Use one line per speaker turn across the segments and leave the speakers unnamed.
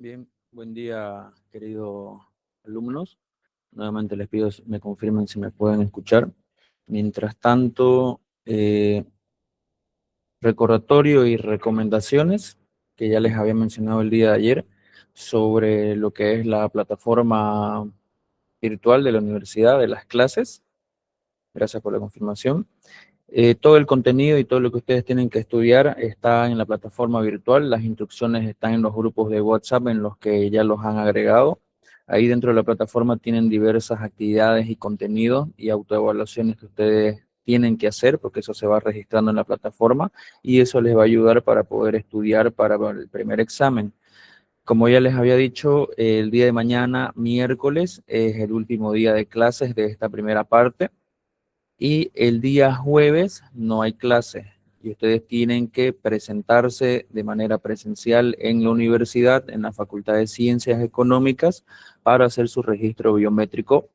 Bien, buen día, queridos alumnos. Nuevamente les pido me confirmen si me pueden escuchar. Mientras tanto, recordatorio y recomendaciones que ya les había mencionado el día de ayer sobre lo que es la plataforma virtual de la universidad, de las clases. Gracias por la confirmación. Todo el contenido y todo lo que ustedes tienen que estudiar está en la plataforma virtual. Las instrucciones están en los grupos de WhatsApp en los que ya los han agregado. Ahí dentro de la plataforma tienen diversas actividades y contenidos y autoevaluaciones que ustedes tienen que hacer, porque eso se va registrando en la plataforma y eso les va a ayudar para poder estudiar para el primer examen. Como ya les había dicho, el día de mañana, miércoles, es el último día de clases de esta primera parte. Y el día jueves no hay clase y ustedes tienen que presentarse de manera presencial en la universidad, en la Facultad de Ciencias Económicas, para hacer su registro biométrico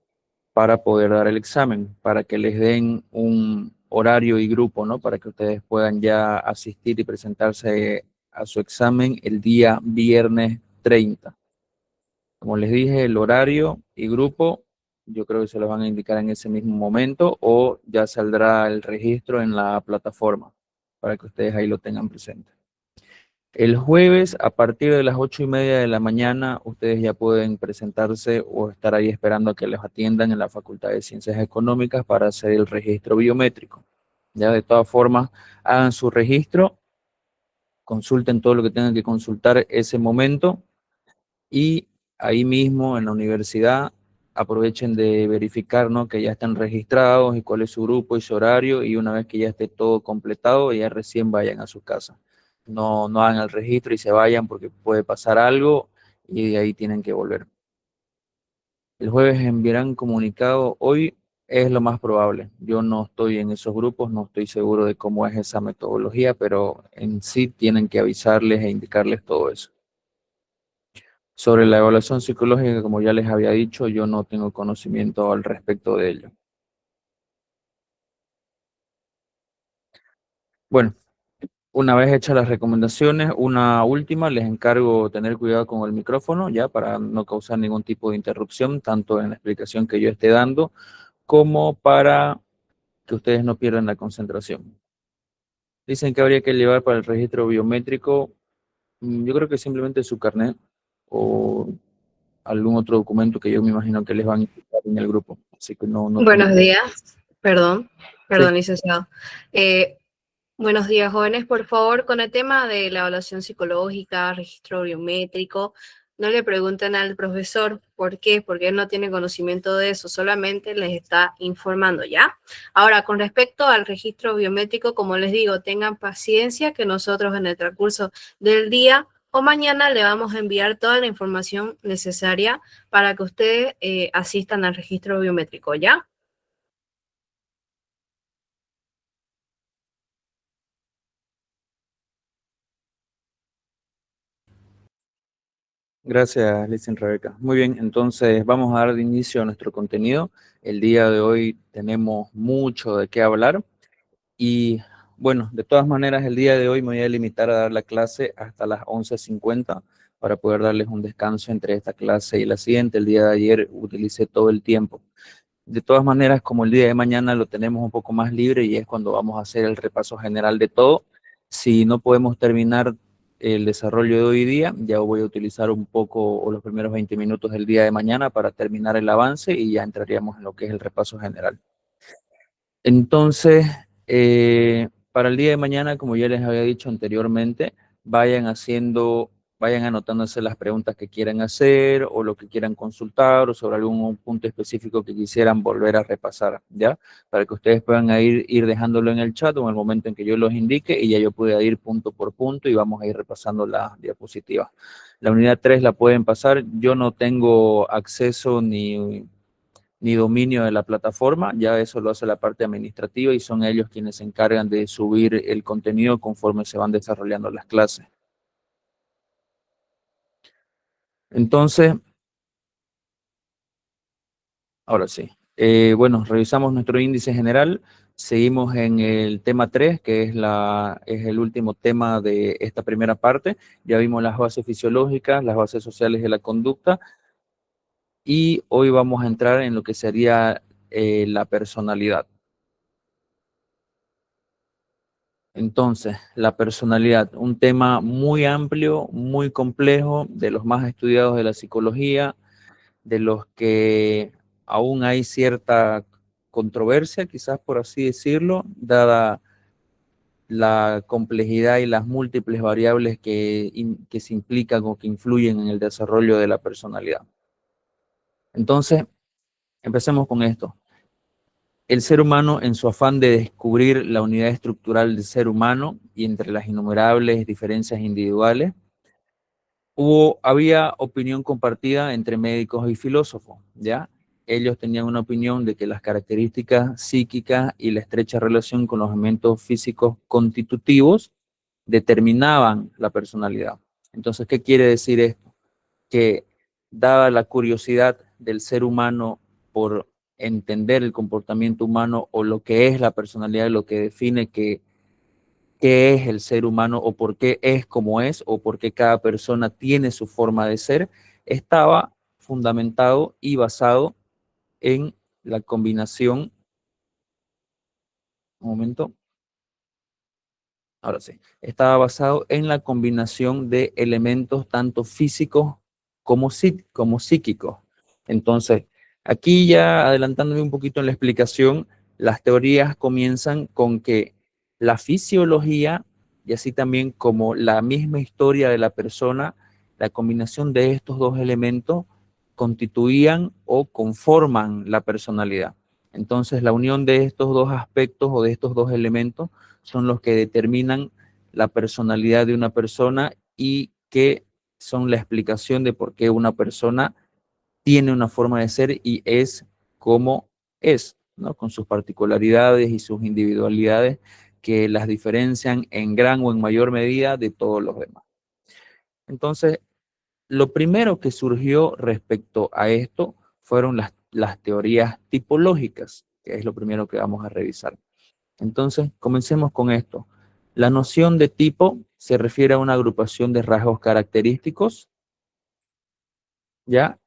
para poder dar el examen, para que les den un horario y grupo, ¿no? Para que ustedes puedan ya asistir y presentarse a su examen el día viernes 30. Como les dije, el horario y grupo, yo creo que se lo van a indicar en ese mismo momento o ya saldrá el registro en la plataforma para que ustedes ahí lo tengan presente. El jueves, a partir de las 8:30 de la mañana, ustedes ya pueden presentarse o estar ahí esperando a que les atiendan en la Facultad de Ciencias Económicas para hacer el registro biométrico. Ya de todas formas, hagan su registro, consulten todo lo que tengan que consultar ese momento y ahí mismo en la universidad aprovechen de verificar, ¿no?, que ya están registrados y cuál es su grupo y su horario, y una vez que ya esté todo completado, ya recién vayan a su casa. No hagan el registro y se vayan porque puede pasar algo y de ahí tienen que volver. El jueves enviarán comunicado, hoy es lo más probable. Yo no estoy en esos grupos, no estoy seguro de cómo es esa metodología, pero en sí tienen que avisarles e indicarles todo eso. Sobre la evaluación psicológica, como ya les había dicho, yo no tengo conocimiento al respecto de ello. Bueno, una vez hechas las recomendaciones, una última, les encargo tener cuidado con el micrófono, ya para no causar ningún tipo de interrupción, tanto en la explicación que yo esté dando, como para que ustedes no pierdan la concentración. Dicen que habría que llevar para el registro biométrico, yo creo que simplemente su carnet o algún otro documento que yo me imagino que les van a indicar en el grupo. Así que no tengo.
Buenos días, perdón,
Sí.
licenciado. Buenos días, jóvenes. Por favor, con el tema de la evaluación psicológica, registro biométrico, no le pregunten al profesor por qué, porque él no tiene conocimiento de eso, solamente les está informando, ¿ya? Ahora, con respecto al registro biométrico, como les digo, tengan paciencia que nosotros en el transcurso del día o mañana le vamos a enviar toda la información necesaria para que ustedes asistan al registro biométrico, ¿ya?
Gracias, Listen Rebeca. Muy bien, entonces vamos a dar inicio a nuestro contenido. El día de hoy tenemos mucho de qué hablar y bueno, de todas maneras el día de hoy me voy a limitar a dar la clase hasta las 11:50 para poder darles un descanso entre esta clase y la siguiente. El día de ayer utilicé todo el tiempo. De todas maneras, como el día de mañana lo tenemos un poco más libre y es cuando vamos a hacer el repaso general de todo, si no podemos terminar el desarrollo de hoy día, ya voy a utilizar un poco o los primeros 20 minutos del día de mañana para terminar el avance y ya entraríamos en lo que es el repaso general. Entonces, para el día de mañana, como ya les había dicho anteriormente, vayan anotándose las preguntas que quieran hacer o lo que quieran consultar o sobre algún punto específico que quisieran volver a repasar, ¿ya? Para que ustedes puedan ir dejándolo en el chat o en el momento en que yo los indique y ya yo pueda ir punto por punto y vamos a ir repasando las diapositivas. La unidad 3 la pueden pasar, yo no tengo acceso ni dominio de la plataforma, ya eso lo hace la parte administrativa y son ellos quienes se encargan de subir el contenido conforme se van desarrollando las clases. Entonces, ahora sí. Bueno, revisamos nuestro índice general. Seguimos en el tema 3, que es el último tema de esta primera parte. Ya vimos las bases fisiológicas, las bases sociales de la conducta, y hoy vamos a entrar en lo que sería la personalidad. Entonces, la personalidad, un tema muy amplio, muy complejo, de los más estudiados de la psicología, de los que aún hay cierta controversia, quizás por así decirlo, dada la complejidad y las múltiples variables que se implican o que influyen en el desarrollo de la personalidad. Entonces, empecemos con esto. El ser humano, en su afán de descubrir la unidad estructural del ser humano y entre las innumerables diferencias individuales, había opinión compartida entre médicos y filósofos, ¿ya? Ellos tenían una opinión de que las características psíquicas y la estrecha relación con los elementos físicos constitutivos determinaban la personalidad. Entonces, ¿qué quiere decir esto? Que dada la curiosidad del ser humano por entender el comportamiento humano o lo que es la personalidad, lo que define qué es el ser humano o por qué es como es o por qué cada persona tiene su forma de ser, estaba fundamentado y basado en la combinación, un momento, ahora sí, estaba basado en la combinación de elementos tanto físicos como psíquicos. Entonces, aquí ya adelantándome un poquito en la explicación, las teorías comienzan con que la fisiología y así también como la misma historia de la persona, la combinación de estos dos elementos constituían o conforman la personalidad. Entonces, la unión de estos dos aspectos o de estos dos elementos son los que determinan la personalidad de una persona y que son la explicación de por qué una persona tiene una forma de ser y es como es, ¿no? Con sus particularidades y sus individualidades que las diferencian en gran o en mayor medida de todos los demás. Entonces, lo primero que surgió respecto a esto fueron las teorías tipológicas, que es lo primero que vamos a revisar. Entonces, comencemos con esto. La noción de tipo se refiere a una agrupación de rasgos característicos, ¿ya?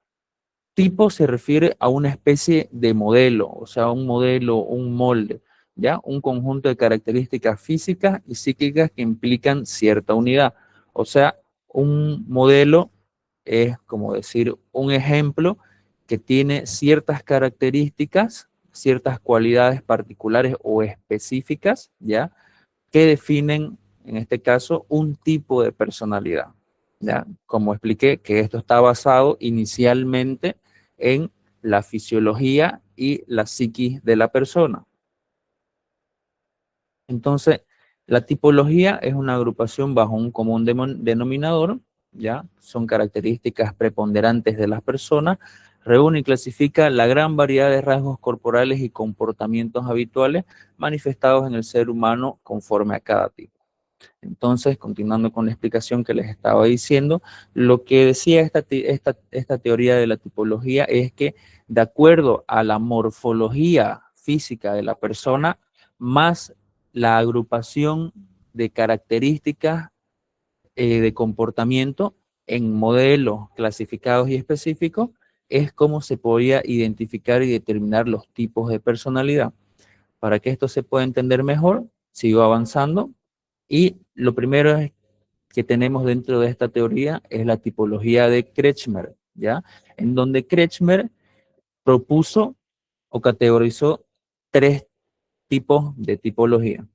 Tipo se refiere a una especie de modelo, o sea, un modelo, un molde, ¿ya? Un conjunto de características físicas y psíquicas que implican cierta unidad. O sea, un modelo es como decir un ejemplo que tiene ciertas características, ciertas cualidades particulares o específicas, ¿ya? Que definen, en este caso, un tipo de personalidad, ¿ya? Como expliqué, que esto está basado inicialmente en la fisiología y la psiquis de la persona. Entonces, la tipología es una agrupación bajo un común denominador, ¿ya? Son características preponderantes de las personas, reúne y clasifica la gran variedad de rasgos corporales y comportamientos habituales manifestados en el ser humano conforme a cada tipo. Entonces, continuando con la explicación que les estaba diciendo, lo que decía esta teoría de la tipología es que de acuerdo a la morfología física de la persona, más la agrupación de características de comportamiento en modelos clasificados y específicos, es como se podía identificar y determinar los tipos de personalidad. Para que esto se pueda entender mejor, sigo avanzando. Y lo primero que tenemos dentro de esta teoría es la tipología de Kretschmer, ¿ya? En donde Kretschmer propuso o categorizó tres tipos de tipología.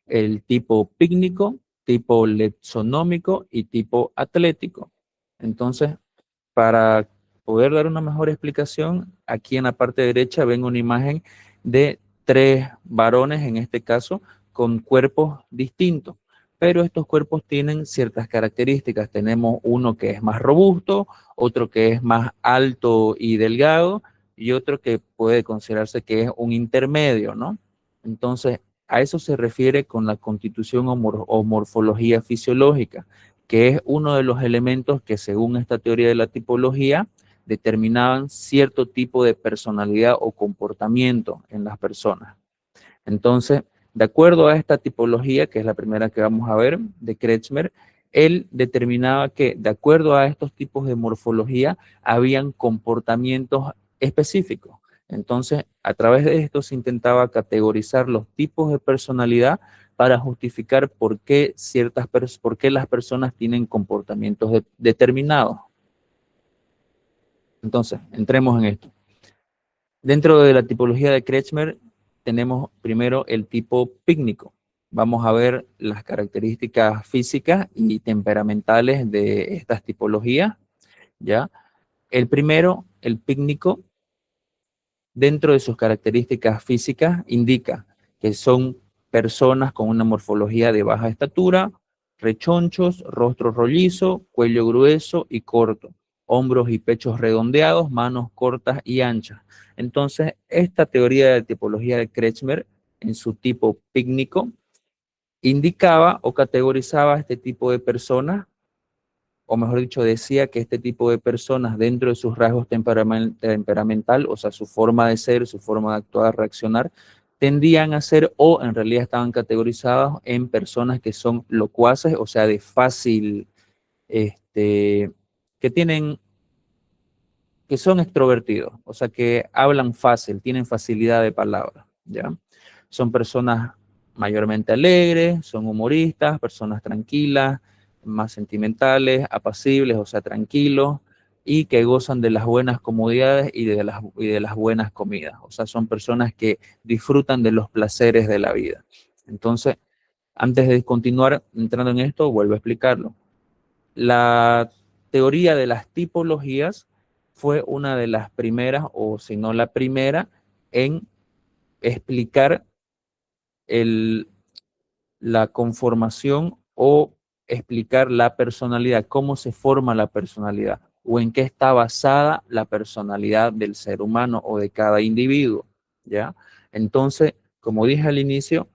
El tipo pícnico, tipo lexonómico y tipo atlético. Entonces, para poder dar una mejor explicación, aquí en la parte derecha ven una imagen de tres varones, en este caso, con cuerpos distintos. Pero estos cuerpos tienen ciertas características. Tenemos uno que es más robusto, otro que es más alto y delgado, y otro que puede considerarse que es un intermedio, ¿no? Entonces, a eso se refiere con la constitución o morfología fisiológica, que es uno de los elementos que según esta teoría de la tipología determinaban cierto tipo de personalidad o comportamiento en las personas. Entonces, de acuerdo a esta tipología, que es la primera que vamos a ver, de Kretschmer, él determinaba que de acuerdo a estos tipos de morfología, habían comportamientos específicos. Entonces, a través de esto se intentaba categorizar los tipos de personalidad para justificar por qué las personas tienen comportamientos determinados. Entonces, entremos en esto. Dentro de la tipología de Kretschmer tenemos primero el tipo pícnico. Vamos a ver las características físicas y temperamentales de estas tipologías, ¿ya? El primero, el pícnico, dentro de sus características físicas, indica que son personas con una morfología de baja estatura, rechonchos, rostro rollizo, cuello grueso y corto, hombros y pechos redondeados, manos cortas y anchas. Entonces, esta teoría de tipología de Kretschmer, en su tipo pícnico, indicaba o categorizaba a este tipo de personas, o mejor dicho, decía que este tipo de personas, dentro de sus rasgos temperamental, o sea, su forma de ser, su forma de actuar, reaccionar, tendían a ser, o en realidad estaban categorizadas en personas que son locuaces, o sea, de fácil, que tienen, que son extrovertidos, o sea, que hablan fácil, tienen facilidad de palabra, ¿ya? Son personas mayormente alegres, son humoristas, personas tranquilas, más sentimentales, apacibles, o sea, tranquilos, y que gozan de las buenas comodidades y de las buenas comidas. O sea, son personas que disfrutan de los placeres de la vida. Entonces, antes de continuar entrando en esto, vuelvo a explicarlo. La teoría de las tipologías fue una de las primeras, o si no la primera, en explicar la conformación o explicar la personalidad, cómo se forma la personalidad o en qué está basada la personalidad del ser humano o de cada individuo, ¿ya? Entonces, como dije al inicio,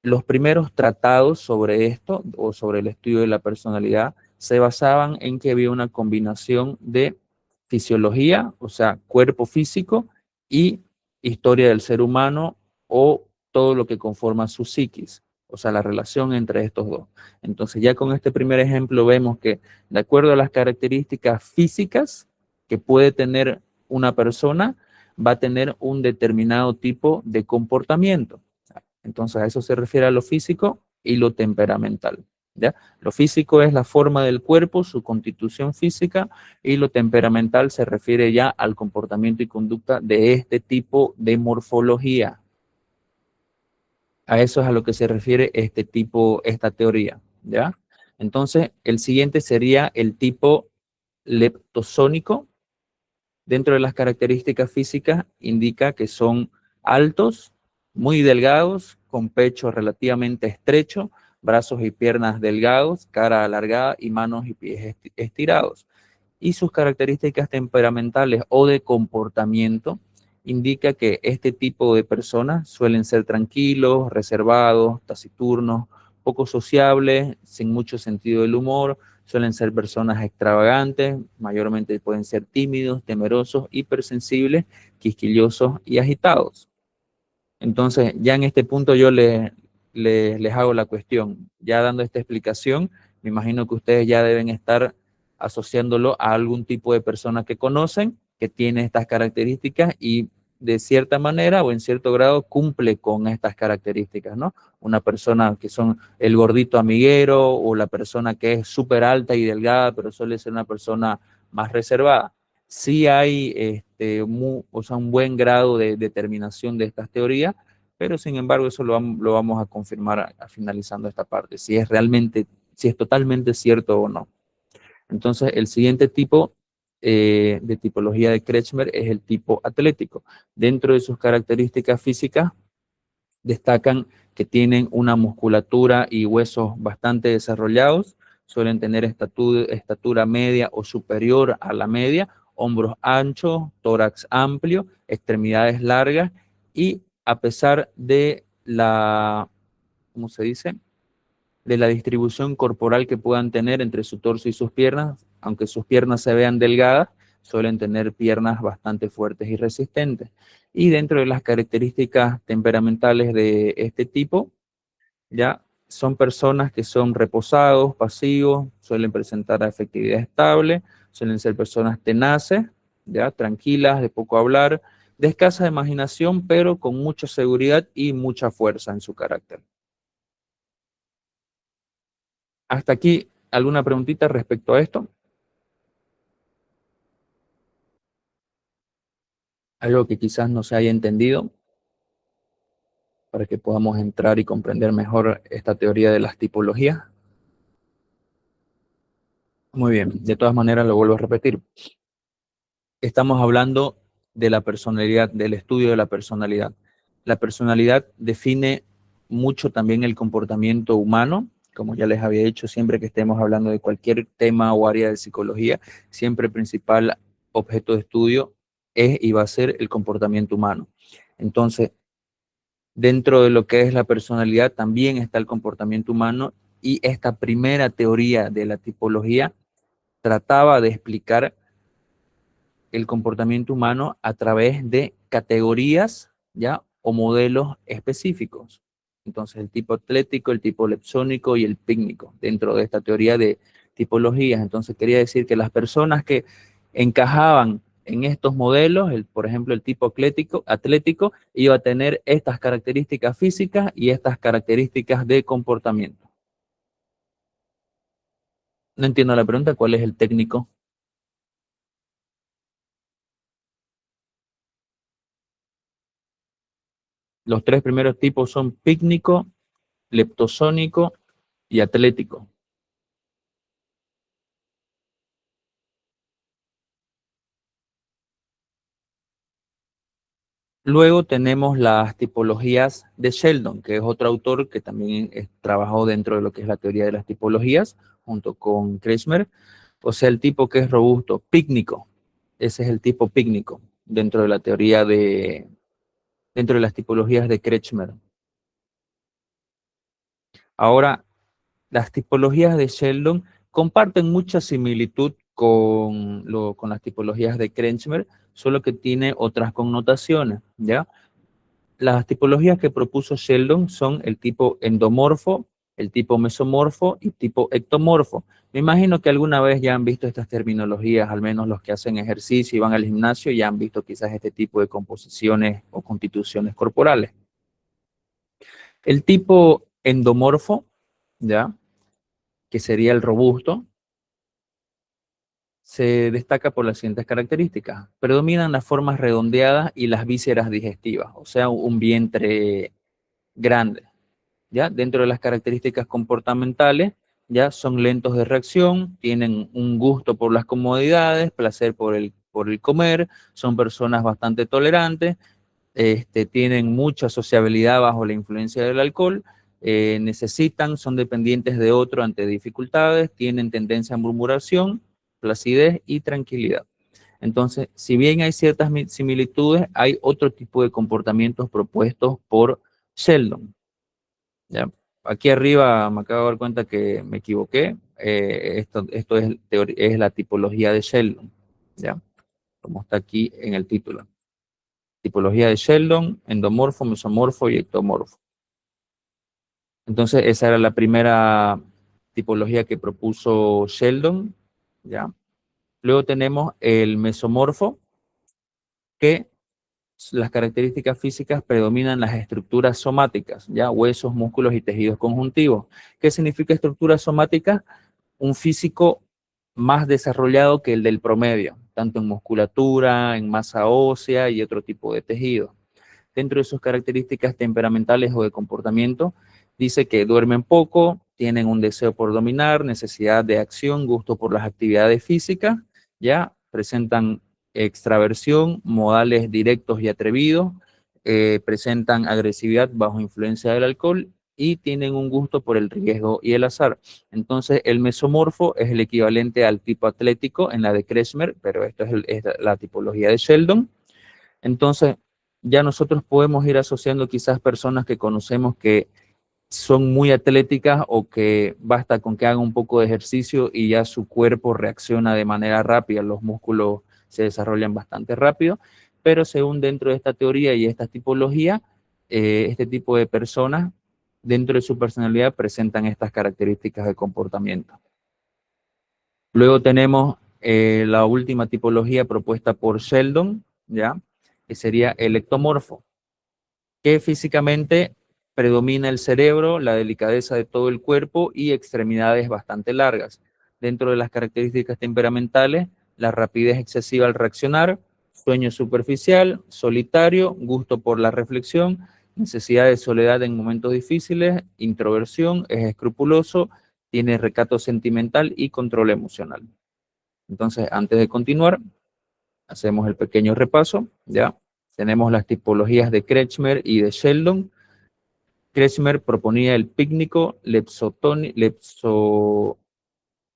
los primeros tratados sobre esto o sobre el estudio de la personalidad se basaban en que había una combinación de fisiología, o sea, cuerpo físico, y historia del ser humano o todo lo que conforma su psiquis, o sea, la relación entre estos dos. Entonces, ya con este primer ejemplo vemos que de acuerdo a las características físicas que puede tener una persona, va a tener un determinado tipo de comportamiento. Entonces, a eso se refiere a lo físico y lo temperamental, ¿ya? Lo físico es la forma del cuerpo, su constitución física, y lo temperamental se refiere ya al comportamiento y conducta de este tipo de morfología. A eso es a lo que se refiere esta teoría, ¿ya? Entonces, el siguiente sería el tipo leptosónico. Dentro de las características físicas indica que son altos, muy delgados, con pecho relativamente estrecho, brazos y piernas delgados, cara alargada y manos y pies estirados. Y sus características temperamentales o de comportamiento indica que este tipo de personas suelen ser tranquilos, reservados, taciturnos, poco sociables, sin mucho sentido del humor, suelen ser personas extravagantes, mayormente pueden ser tímidos, temerosos, hipersensibles, quisquillosos y agitados. Entonces, ya en este punto yo les hago la cuestión. Ya dando esta explicación, me imagino que ustedes ya deben estar asociándolo a algún tipo de persona que conocen, que tiene estas características y de cierta manera o en cierto grado cumple con estas características, ¿no? Una persona que son el gordito amiguero o la persona que es súper alta y delgada, pero suele ser una persona más reservada. Sí hay un buen grado de determinación de estas teorías, pero sin embargo eso lo vamos a confirmar finalizando esta parte, si es totalmente cierto o no. Entonces, el siguiente tipo de tipología de Kretschmer es el tipo atlético. Dentro de sus características físicas, destacan que tienen una musculatura y huesos bastante desarrollados, suelen tener estatura media o superior a la media, hombros anchos, tórax amplio, extremidades largas y a pesar de ¿cómo se dice? De la distribución corporal que puedan tener entre su torso y sus piernas, aunque sus piernas se vean delgadas, suelen tener piernas bastante fuertes y resistentes. Y dentro de las características temperamentales de este tipo, ya son personas que son reposados, pasivos, suelen presentar afectividad estable, suelen ser personas tenaces, ya tranquilas, de poco hablar, de escasa imaginación, pero con mucha seguridad y mucha fuerza en su carácter. Hasta aquí, ¿alguna preguntita respecto a esto? Algo que quizás no se haya entendido para que podamos entrar y comprender mejor esta teoría de las tipologías. Muy bien, de todas maneras lo vuelvo a repetir. Estamos hablando de la personalidad, del estudio de la personalidad. La personalidad define mucho también el comportamiento humano, como ya les había dicho, siempre que estemos hablando de cualquier tema o área de psicología, siempre el principal objeto de estudio es y va a ser el comportamiento humano. Entonces, dentro de lo que es la personalidad también está el comportamiento humano y esta primera teoría de la tipología trataba de explicar el comportamiento humano a través de categorías, ¿ya? O modelos específicos. Entonces, el tipo atlético, el tipo lepsónico y el pícnico, dentro de esta teoría de tipologías. Entonces, quería decir que las personas que encajaban en estos modelos, por ejemplo, el tipo atlético, iba a tener estas características físicas y estas características de comportamiento. No entiendo la pregunta, ¿cuál es el técnico? Los tres primeros tipos son pícnico, leptosónico y atlético. Luego tenemos las tipologías de Sheldon, que es otro autor que también trabajó dentro de lo que es la teoría de las tipologías, junto con Kretschmer. O sea, el tipo que es robusto, pícnico. Ese es el tipo pícnico dentro de la teoría dentro de las tipologías de Kretschmer. Ahora, las tipologías de Sheldon comparten mucha similitud con las tipologías de Kretschmer, solo que tiene otras connotaciones, ¿ya? Las tipologías que propuso Sheldon son el tipo endomorfo, el tipo mesomorfo y tipo ectomorfo. Me imagino que alguna vez ya han visto estas terminologías, al menos los que hacen ejercicio y van al gimnasio, ya han visto quizás este tipo de composiciones o constituciones corporales. El tipo endomorfo, ¿ya? Que sería el robusto, se destaca por las siguientes características. Predominan las formas redondeadas y las vísceras digestivas, o sea, un vientre grande. ¿Ya? Dentro de las características comportamentales, ya son lentos de reacción, tienen un gusto por las comodidades, placer por el comer, son personas bastante tolerantes, tienen mucha sociabilidad bajo la influencia del alcohol, son dependientes de otro ante dificultades, tienen tendencia a murmuración, placidez y tranquilidad. Entonces, si bien hay ciertas similitudes, hay otro tipo de comportamientos propuestos por Sheldon. ¿Ya? Aquí arriba me acabo de dar cuenta que me equivoqué. Esto es la tipología de Sheldon, ¿ya? Como está aquí en el título. Tipología de Sheldon, endomorfo, mesomorfo y ectomorfo. Entonces, esa era la primera tipología que propuso Sheldon, ¿ya? Luego tenemos el mesomorfo, que las características físicas predominan las estructuras somáticas, ya huesos, músculos y tejidos conjuntivos. ¿Qué significa estructuras somáticas? Un físico más desarrollado que el del promedio, tanto en musculatura, en masa ósea y otro tipo de tejido. Dentro de sus características temperamentales o de comportamiento, dice que duermen poco, tienen un deseo por dominar, necesidad de acción, gusto por las actividades físicas, ya presentan extraversión, modales directos y atrevidos, presentan agresividad bajo influencia del alcohol y tienen un gusto por el riesgo y el azar. Entonces, el mesomorfo es el equivalente al tipo atlético en la de Kretschmer, pero esto es la tipología de Sheldon. Entonces, ya nosotros podemos ir asociando quizás personas que conocemos que son muy atléticas o que basta con que hagan un poco de ejercicio y ya su cuerpo reacciona de manera rápida, los músculos se desarrollan bastante rápido, pero según dentro de esta teoría y esta tipología, este tipo de personas dentro de su personalidad presentan estas características de comportamiento. Luego tenemos la última tipología propuesta por Sheldon, ¿ya? Que sería el ectomorfo, que físicamente predomina el cerebro, la delicadeza de todo el cuerpo y extremidades bastante largas. Dentro de las características temperamentales, la rapidez excesiva al reaccionar, sueño superficial, solitario, gusto por la reflexión, necesidad de soledad en momentos difíciles, introversión, es escrupuloso, tiene recato sentimental y control emocional. Entonces, antes de continuar, hacemos el pequeño repaso, ¿ya? Tenemos las tipologías de Kretschmer y de Sheldon. Kretschmer proponía el pícnico,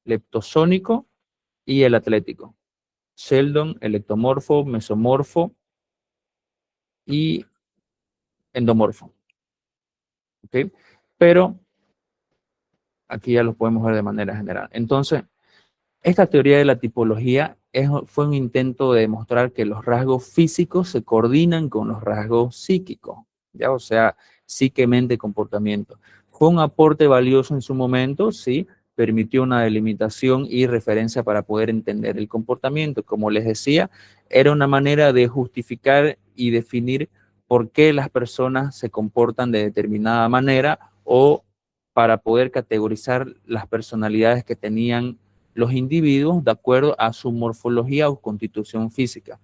leptosónico y el atlético. Sheldon, el ectomorfo, mesomorfo y endomorfo. ¿Okay? Pero aquí ya los podemos ver de manera general. Entonces, esta teoría de la tipología fue un intento de demostrar que los rasgos físicos se coordinan con los rasgos psíquicos, ¿ya? O sea, psique, mente, comportamiento. Fue un aporte valioso en su momento, sí, permitió una delimitación y referencia para poder entender el comportamiento. Como les decía, era una manera de justificar y definir por qué las personas se comportan de determinada manera o para poder categorizar las personalidades que tenían los individuos de acuerdo a su morfología o constitución física.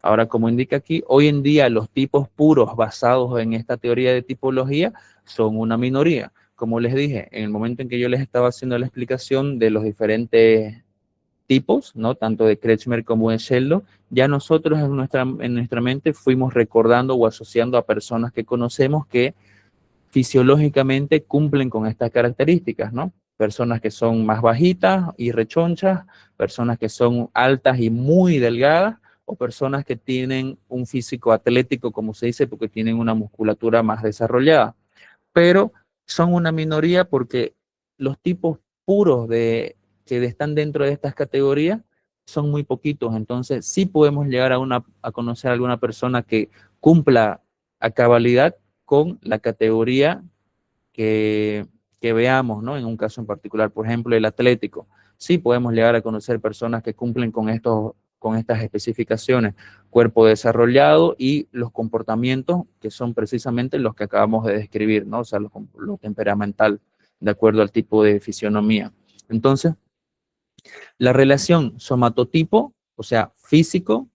Ahora, como indica aquí, hoy en día los tipos puros basados en esta teoría de tipología son una minoría. Como les dije, en el momento en que yo les estaba haciendo la explicación de los diferentes tipos, ¿no? Tanto de Kretschmer como de Sheldon, ya nosotros en nuestra mente fuimos recordando o asociando a personas que conocemos que fisiológicamente cumplen con estas características, ¿no? Personas que son más bajitas y rechonchas, personas que son altas y muy delgadas, o personas que tienen un físico atlético, como se dice, porque tienen una musculatura más desarrollada. Pero son una minoría porque los tipos puros que están dentro de estas categorías son muy poquitos. Entonces, sí podemos llegar a conocer a alguna persona que cumpla a cabalidad con la categoría que veamos, ¿no? En un caso en particular, por ejemplo, el atlético. Sí podemos llegar a conocer personas que cumplen con estas especificaciones, cuerpo desarrollado y los comportamientos que son precisamente los que acabamos de describir, ¿no? O sea, lo temperamental, de acuerdo al tipo de fisionomía. Entonces, la relación somatotipo, o sea, físico,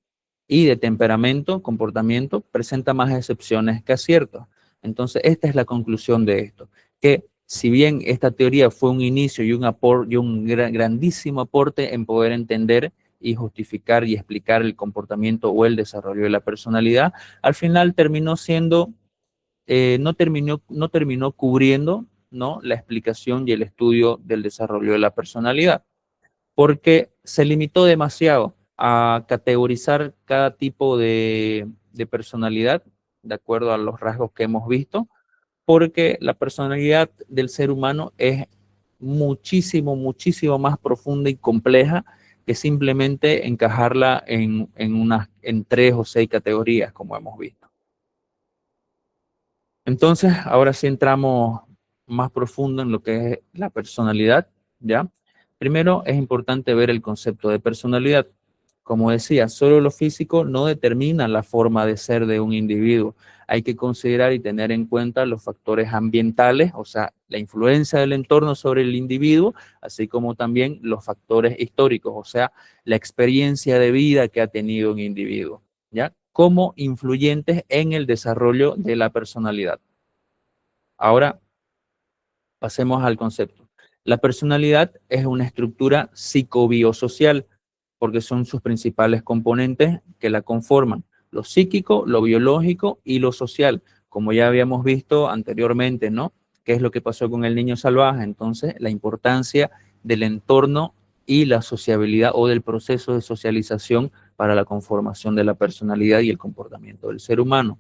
y de temperamento, comportamiento, presenta más excepciones que aciertos. Entonces, esta es la conclusión de esto, que si bien esta teoría fue un inicio y un grandísimo aporte en poder entender y justificar y explicar el comportamiento o el desarrollo de la personalidad, al final terminó siendo, no terminó cubriendo, ¿no?, la explicación y el estudio del desarrollo de la personalidad, porque se limitó demasiado a categorizar cada tipo de personalidad de acuerdo a los rasgos que hemos visto, porque la personalidad del ser humano es muchísimo, muchísimo más profunda y compleja que simplemente encajarla en 3 o 6 categorías, como hemos visto. Entonces, ahora sí entramos más profundo en lo que es la personalidad, ¿ya? Primero, es importante ver el concepto de personalidad. Como decía, solo lo físico no determina la forma de ser de un individuo. Hay que considerar y tener en cuenta los factores ambientales, o sea, la influencia del entorno sobre el individuo, así como también los factores históricos, o sea, la experiencia de vida que ha tenido un individuo, ¿ya?, como influyentes en el desarrollo de la personalidad. Ahora, pasemos al concepto. La personalidad es una estructura psicobiosocial, porque son sus principales componentes que la conforman: lo psíquico, lo biológico y lo social, como ya habíamos visto anteriormente, ¿no? ¿Qué es lo que pasó con el niño salvaje? Entonces, la importancia del entorno y la sociabilidad o del proceso de socialización para la conformación de la personalidad y el comportamiento del ser humano.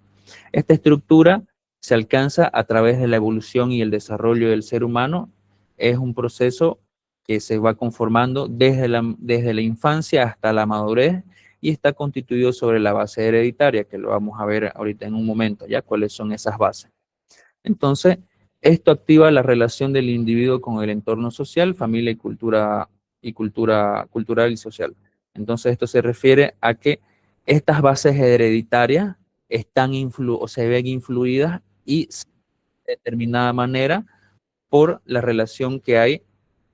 Esta estructura se alcanza a través de la evolución y el desarrollo del ser humano. Es un proceso que se va conformando desde la infancia hasta la madurez y está constituido sobre la base hereditaria, que lo vamos a ver ahorita en un momento, ya cuáles son esas bases. Entonces, esto activa la relación del individuo con el entorno social, familia y cultural y social. Entonces, esto se refiere a que estas bases hereditarias están o se ven influidas y de determinada manera por la relación que hay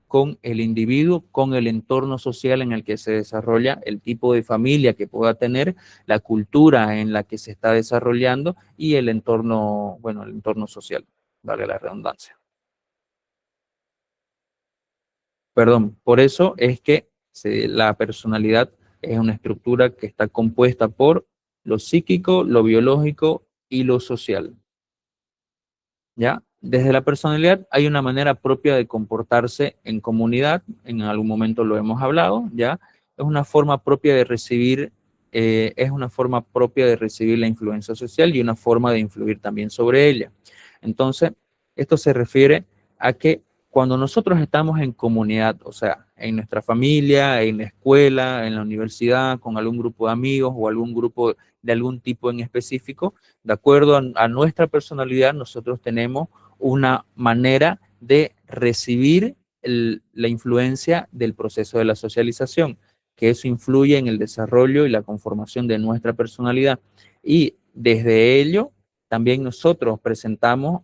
con el individuo, con el entorno social en el que se desarrolla, el tipo de familia que pueda tener, la cultura en la que se está desarrollando y el entorno, bueno, el entorno social, vale la redundancia. Perdón, por eso es que la personalidad es una estructura que está compuesta por lo psíquico, lo biológico y lo social. ¿Ya? Desde la personalidad hay una manera propia de comportarse en comunidad, en algún momento lo hemos hablado, ¿ya? Es una forma propia de recibir, la influencia social y una forma de influir también sobre ella. Entonces, esto se refiere a que cuando nosotros estamos en comunidad, o sea, en nuestra familia, en la escuela, en la universidad, con algún grupo de amigos o algún grupo de algún tipo en específico, de acuerdo a nuestra personalidad, nosotros tenemos una manera de recibir la influencia del proceso de la socialización, que eso influye en el desarrollo y la conformación de nuestra personalidad. Y desde ello, también nosotros presentamos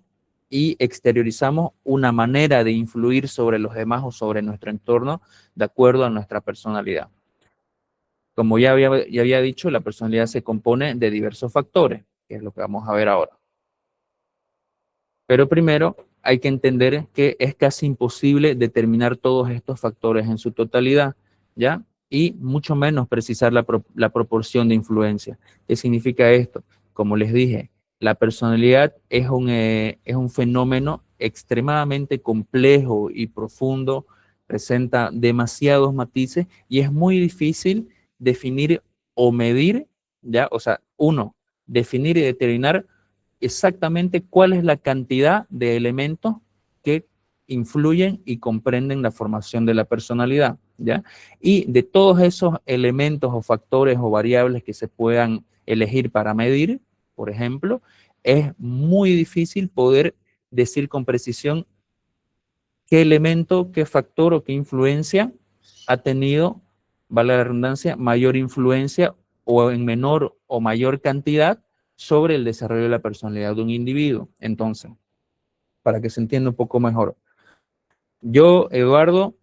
y exteriorizamos una manera de influir sobre los demás o sobre nuestro entorno de acuerdo a nuestra personalidad. Como ya había dicho, la personalidad se compone de diversos factores, que es lo que vamos a ver ahora. Pero primero hay que entender que es casi imposible determinar todos estos factores en su totalidad, ¿ya? Y mucho menos precisar la proporción de influencia. ¿Qué significa esto? Como les dije, la personalidad es un fenómeno extremadamente complejo y profundo, presenta demasiados matices y es muy difícil definir o medir, ¿ya? O sea, definir y determinar exactamente cuál es la cantidad de elementos que influyen y comprenden la formación de la personalidad, ¿ya? Y de todos esos elementos o factores o variables que se puedan elegir para medir, por ejemplo, es muy difícil poder decir con precisión qué elemento, qué factor o qué influencia ha tenido, vale la redundancia, mayor influencia o en menor o mayor cantidad sobre el desarrollo de la personalidad de un individuo. Entonces, para que se entienda un poco mejor, yo, Eduardo,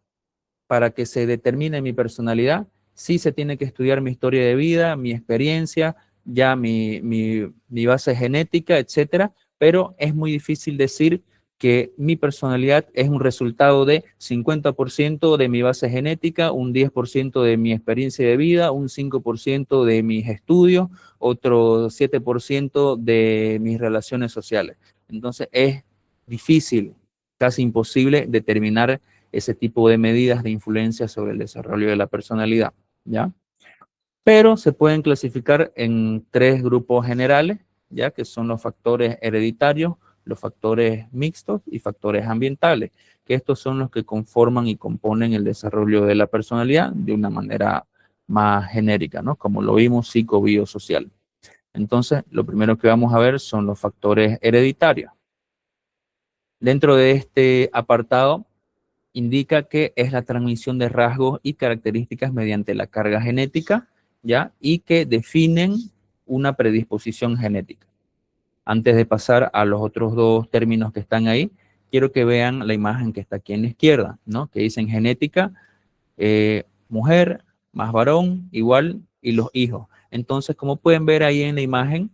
para que se determine mi personalidad, sí se tiene que estudiar mi historia de vida, mi experiencia, ya mi base genética, etcétera, pero es muy difícil decir que mi personalidad es un resultado de 50% de mi base genética, un 10% de mi experiencia de vida, un 5% de mis estudios, otro 7% de mis relaciones sociales. Entonces es difícil, casi imposible determinar ese tipo de medidas de influencia sobre el desarrollo de la personalidad, ¿ya? Pero se pueden clasificar en tres grupos generales, ya que son los factores hereditarios, los factores mixtos y factores ambientales, que estos son los que conforman y componen el desarrollo de la personalidad de una manera más genérica, ¿no? Como lo vimos, psicobiosocial. Entonces, lo primero que vamos a ver son los factores hereditarios. Dentro de este apartado, indica que es la transmisión de rasgos y características mediante la carga genética, ¿ya? Y que definen una predisposición genética. Antes de pasar a los otros dos términos que están ahí, quiero que vean la imagen que está aquí en la izquierda, ¿no? Que dicen genética, mujer más varón igual y los hijos. Entonces, como pueden ver ahí en la imagen,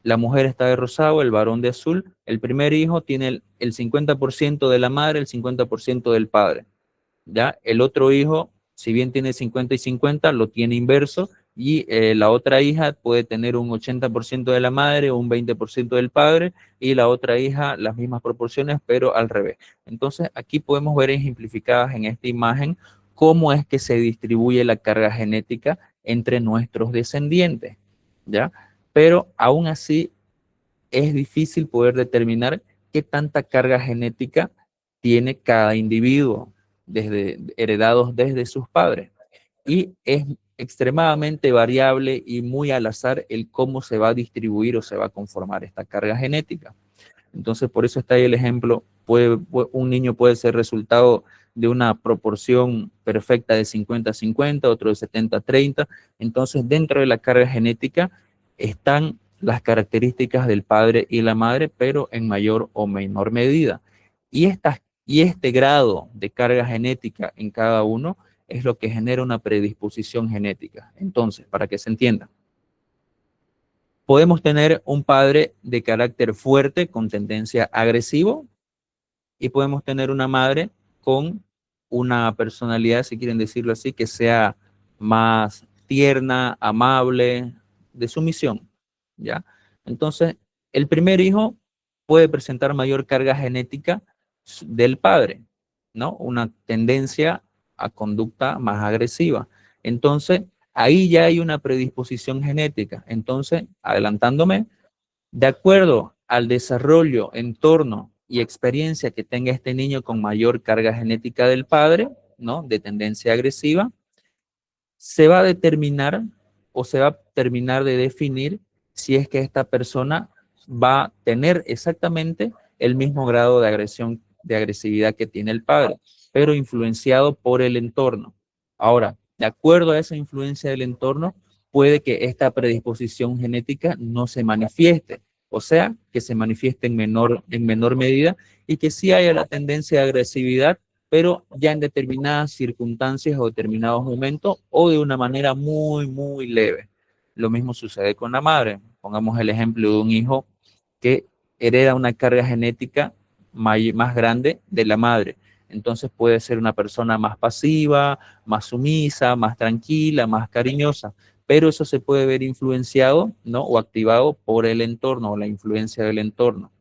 la mujer está de rosado, el varón de azul. El primer hijo tiene el 50% de la madre, el 50% del padre. ¿Ya? El otro hijo, si bien tiene 50 y 50, lo tiene inverso y la otra hija puede tener un 80% de la madre o un 20% del padre y la otra hija las mismas proporciones, pero al revés. Entonces, aquí podemos ver ejemplificadas en esta imagen cómo es que se distribuye la carga genética entre nuestros descendientes, ¿ya? Pero aún así es difícil poder determinar qué tanta carga genética tiene cada individuo heredados desde sus padres. Y es extremadamente variable y muy al azar el cómo se va a distribuir o se va a conformar esta carga genética. Entonces, por eso está ahí el ejemplo. Un niño puede ser resultado de una proporción perfecta de 50-50, otro de 70-30. Entonces, dentro de la carga genética están las características del padre y la madre, pero en mayor o menor medida. Y este grado de carga genética en cada uno es lo que genera una predisposición genética. Entonces, para que se entienda, podemos tener un padre de carácter fuerte con tendencia agresivo y podemos tener una madre con una personalidad, si quieren decirlo así, que sea más tierna, amable, de sumisión, ¿ya? Entonces, el primer hijo puede presentar mayor carga genética del padre, ¿no? Una tendencia a conducta más agresiva. Entonces, ahí ya hay una predisposición genética. Entonces, adelantándome, de acuerdo al desarrollo, entorno y experiencia que tenga este niño con mayor carga genética del padre, ¿no? De tendencia agresiva, se va a determinar o se va a terminar de definir si es que esta persona va a tener exactamente el mismo grado de agresión, de agresividad que tiene el padre, pero influenciado por el entorno. Ahora, de acuerdo a esa influencia del entorno, puede que esta predisposición genética no se manifieste, o sea, que se manifieste en menor medida y que sí haya la tendencia de agresividad, pero ya en determinadas circunstancias o determinados momentos o de una manera muy, muy leve. Lo mismo sucede con la madre. Pongamos el ejemplo de un hijo que hereda una carga genética más grande de la madre. Entonces puede ser una persona más pasiva, más sumisa, más tranquila, más cariñosa, pero eso se puede ver influenciado, ¿no? O activado por el entorno o la influencia del entorno,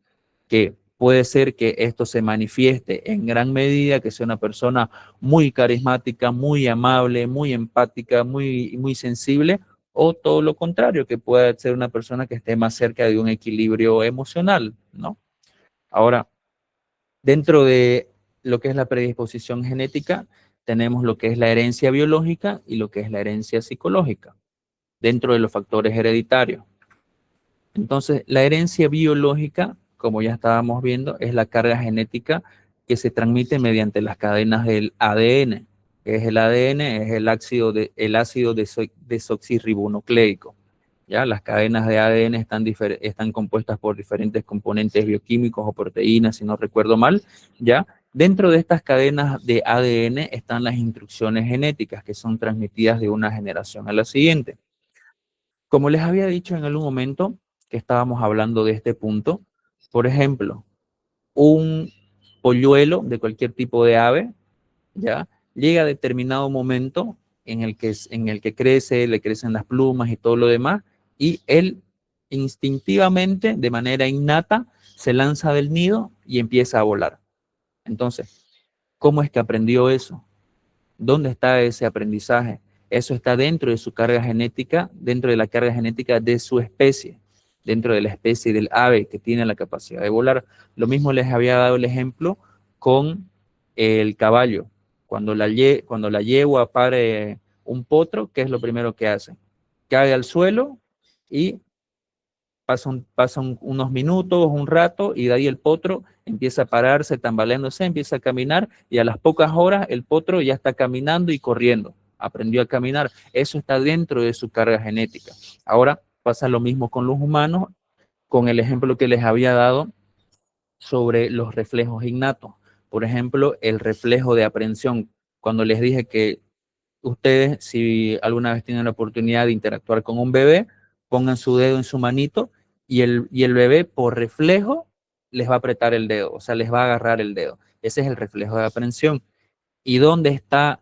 que puede ser que esto se manifieste en gran medida, que sea una persona muy carismática, muy amable, muy empática, muy sensible, o todo lo contrario, que pueda ser una persona que esté más cerca de un equilibrio emocional, ¿no? Ahora, dentro de lo que es la predisposición genética, tenemos lo que es la herencia biológica y lo que es la herencia psicológica, dentro de los factores hereditarios. Entonces, la herencia biológica, como ya estábamos viendo, es la carga genética que se transmite mediante las cadenas del ADN. ¿Qué es el ADN? Es el ácido desoxirribonucleico. ¿Ya? Las cadenas de ADN están compuestas por diferentes componentes bioquímicos o proteínas, si no recuerdo mal, ¿ya? Dentro de estas cadenas de ADN están las instrucciones genéticas que son transmitidas de una generación a la siguiente. Como les había dicho en algún momento que estábamos hablando de este punto, por ejemplo, un polluelo de cualquier tipo de ave, ¿ya? Llega a determinado momento en el que crece, le crecen las plumas y todo lo demás, y él instintivamente, de manera innata, se lanza del nido y empieza a volar. Entonces, ¿cómo es que aprendió eso? ¿Dónde está ese aprendizaje? Eso está dentro de su carga genética, dentro de la carga genética de su especie, dentro de la especie del ave que tiene la capacidad de volar. Lo mismo les había dado el ejemplo con el caballo. Cuando la yegua pare un potro, ¿qué es lo primero que hace? Cae al suelo y pasan unos minutos, un rato, y de ahí el potro empieza a pararse, tambaleándose, empieza a caminar, y a las pocas horas el potro ya está caminando y corriendo. Aprendió a caminar. Eso está dentro de su carga genética. Ahora pasa lo mismo con los humanos, con el ejemplo que les había dado sobre los reflejos innatos. Por ejemplo, el reflejo de aprehensión. Cuando les dije que ustedes, si alguna vez tienen la oportunidad de interactuar con un bebé, pongan su dedo en su manito y el bebé por reflejo les va a apretar el dedo, o sea, les va a agarrar el dedo. Ese es el reflejo de aprehensión. ¿Y dónde está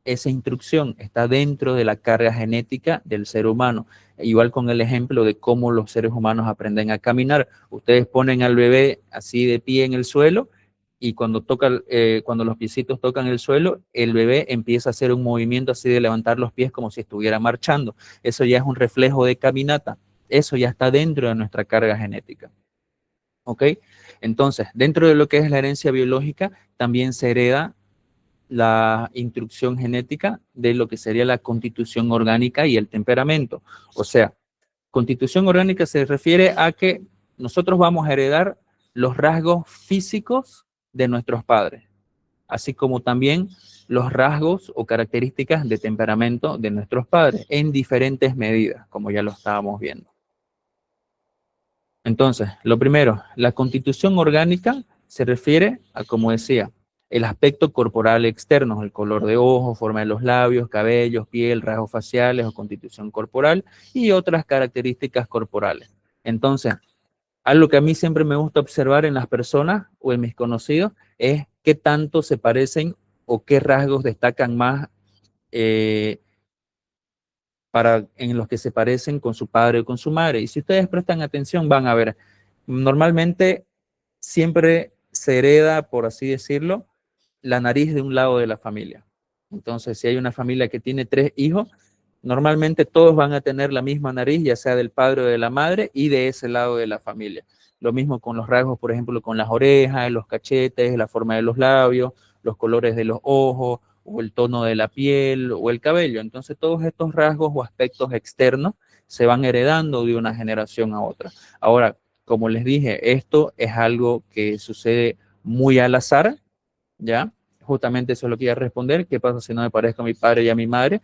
esa instrucción? Está dentro de la carga genética del ser humano. Igual con el ejemplo de cómo los seres humanos aprenden a caminar. Ustedes ponen al bebé así de pie en el suelo y cuando los piecitos tocan el suelo, el bebé empieza a hacer un movimiento así de levantar los pies como si estuviera marchando. Eso ya es un reflejo de caminata. Eso ya está dentro de nuestra carga genética. ¿Ok? Entonces, dentro de lo que es la herencia biológica, también se hereda la instrucción genética de lo que sería la constitución orgánica y el temperamento. O sea, constitución orgánica se refiere a que nosotros vamos a heredar los rasgos físicos de nuestros padres, así como también los rasgos o características de temperamento de nuestros padres en diferentes medidas, como ya lo estábamos viendo. Entonces, lo primero, la constitución orgánica se refiere a, como decía, el aspecto corporal externo, el color de ojos, forma de los labios, cabellos, piel, rasgos faciales o constitución corporal y otras características corporales. Entonces, algo que a mí siempre me gusta observar en las personas o en mis conocidos es qué tanto se parecen o qué rasgos destacan más eh, en los que se parecen con su padre o con su madre. Y si ustedes prestan atención, van a ver, normalmente siempre se hereda, por así decirlo, la nariz de un lado de la familia. Entonces, si hay una familia que tiene 3 hijos, normalmente todos van a tener la misma nariz, ya sea del padre o de la madre, y de ese lado de la familia. Lo mismo con los rasgos, por ejemplo, con las orejas, los cachetes, la forma de los labios, los colores de los ojos, o el tono de la piel, o el cabello. Entonces, todos estos rasgos o aspectos externos se van heredando de una generación a otra. Ahora, como les dije, esto es algo que sucede muy al azar, ¿ya? Justamente eso es lo que iba a responder. ¿Qué pasa si no me parezco a mi padre y a mi madre?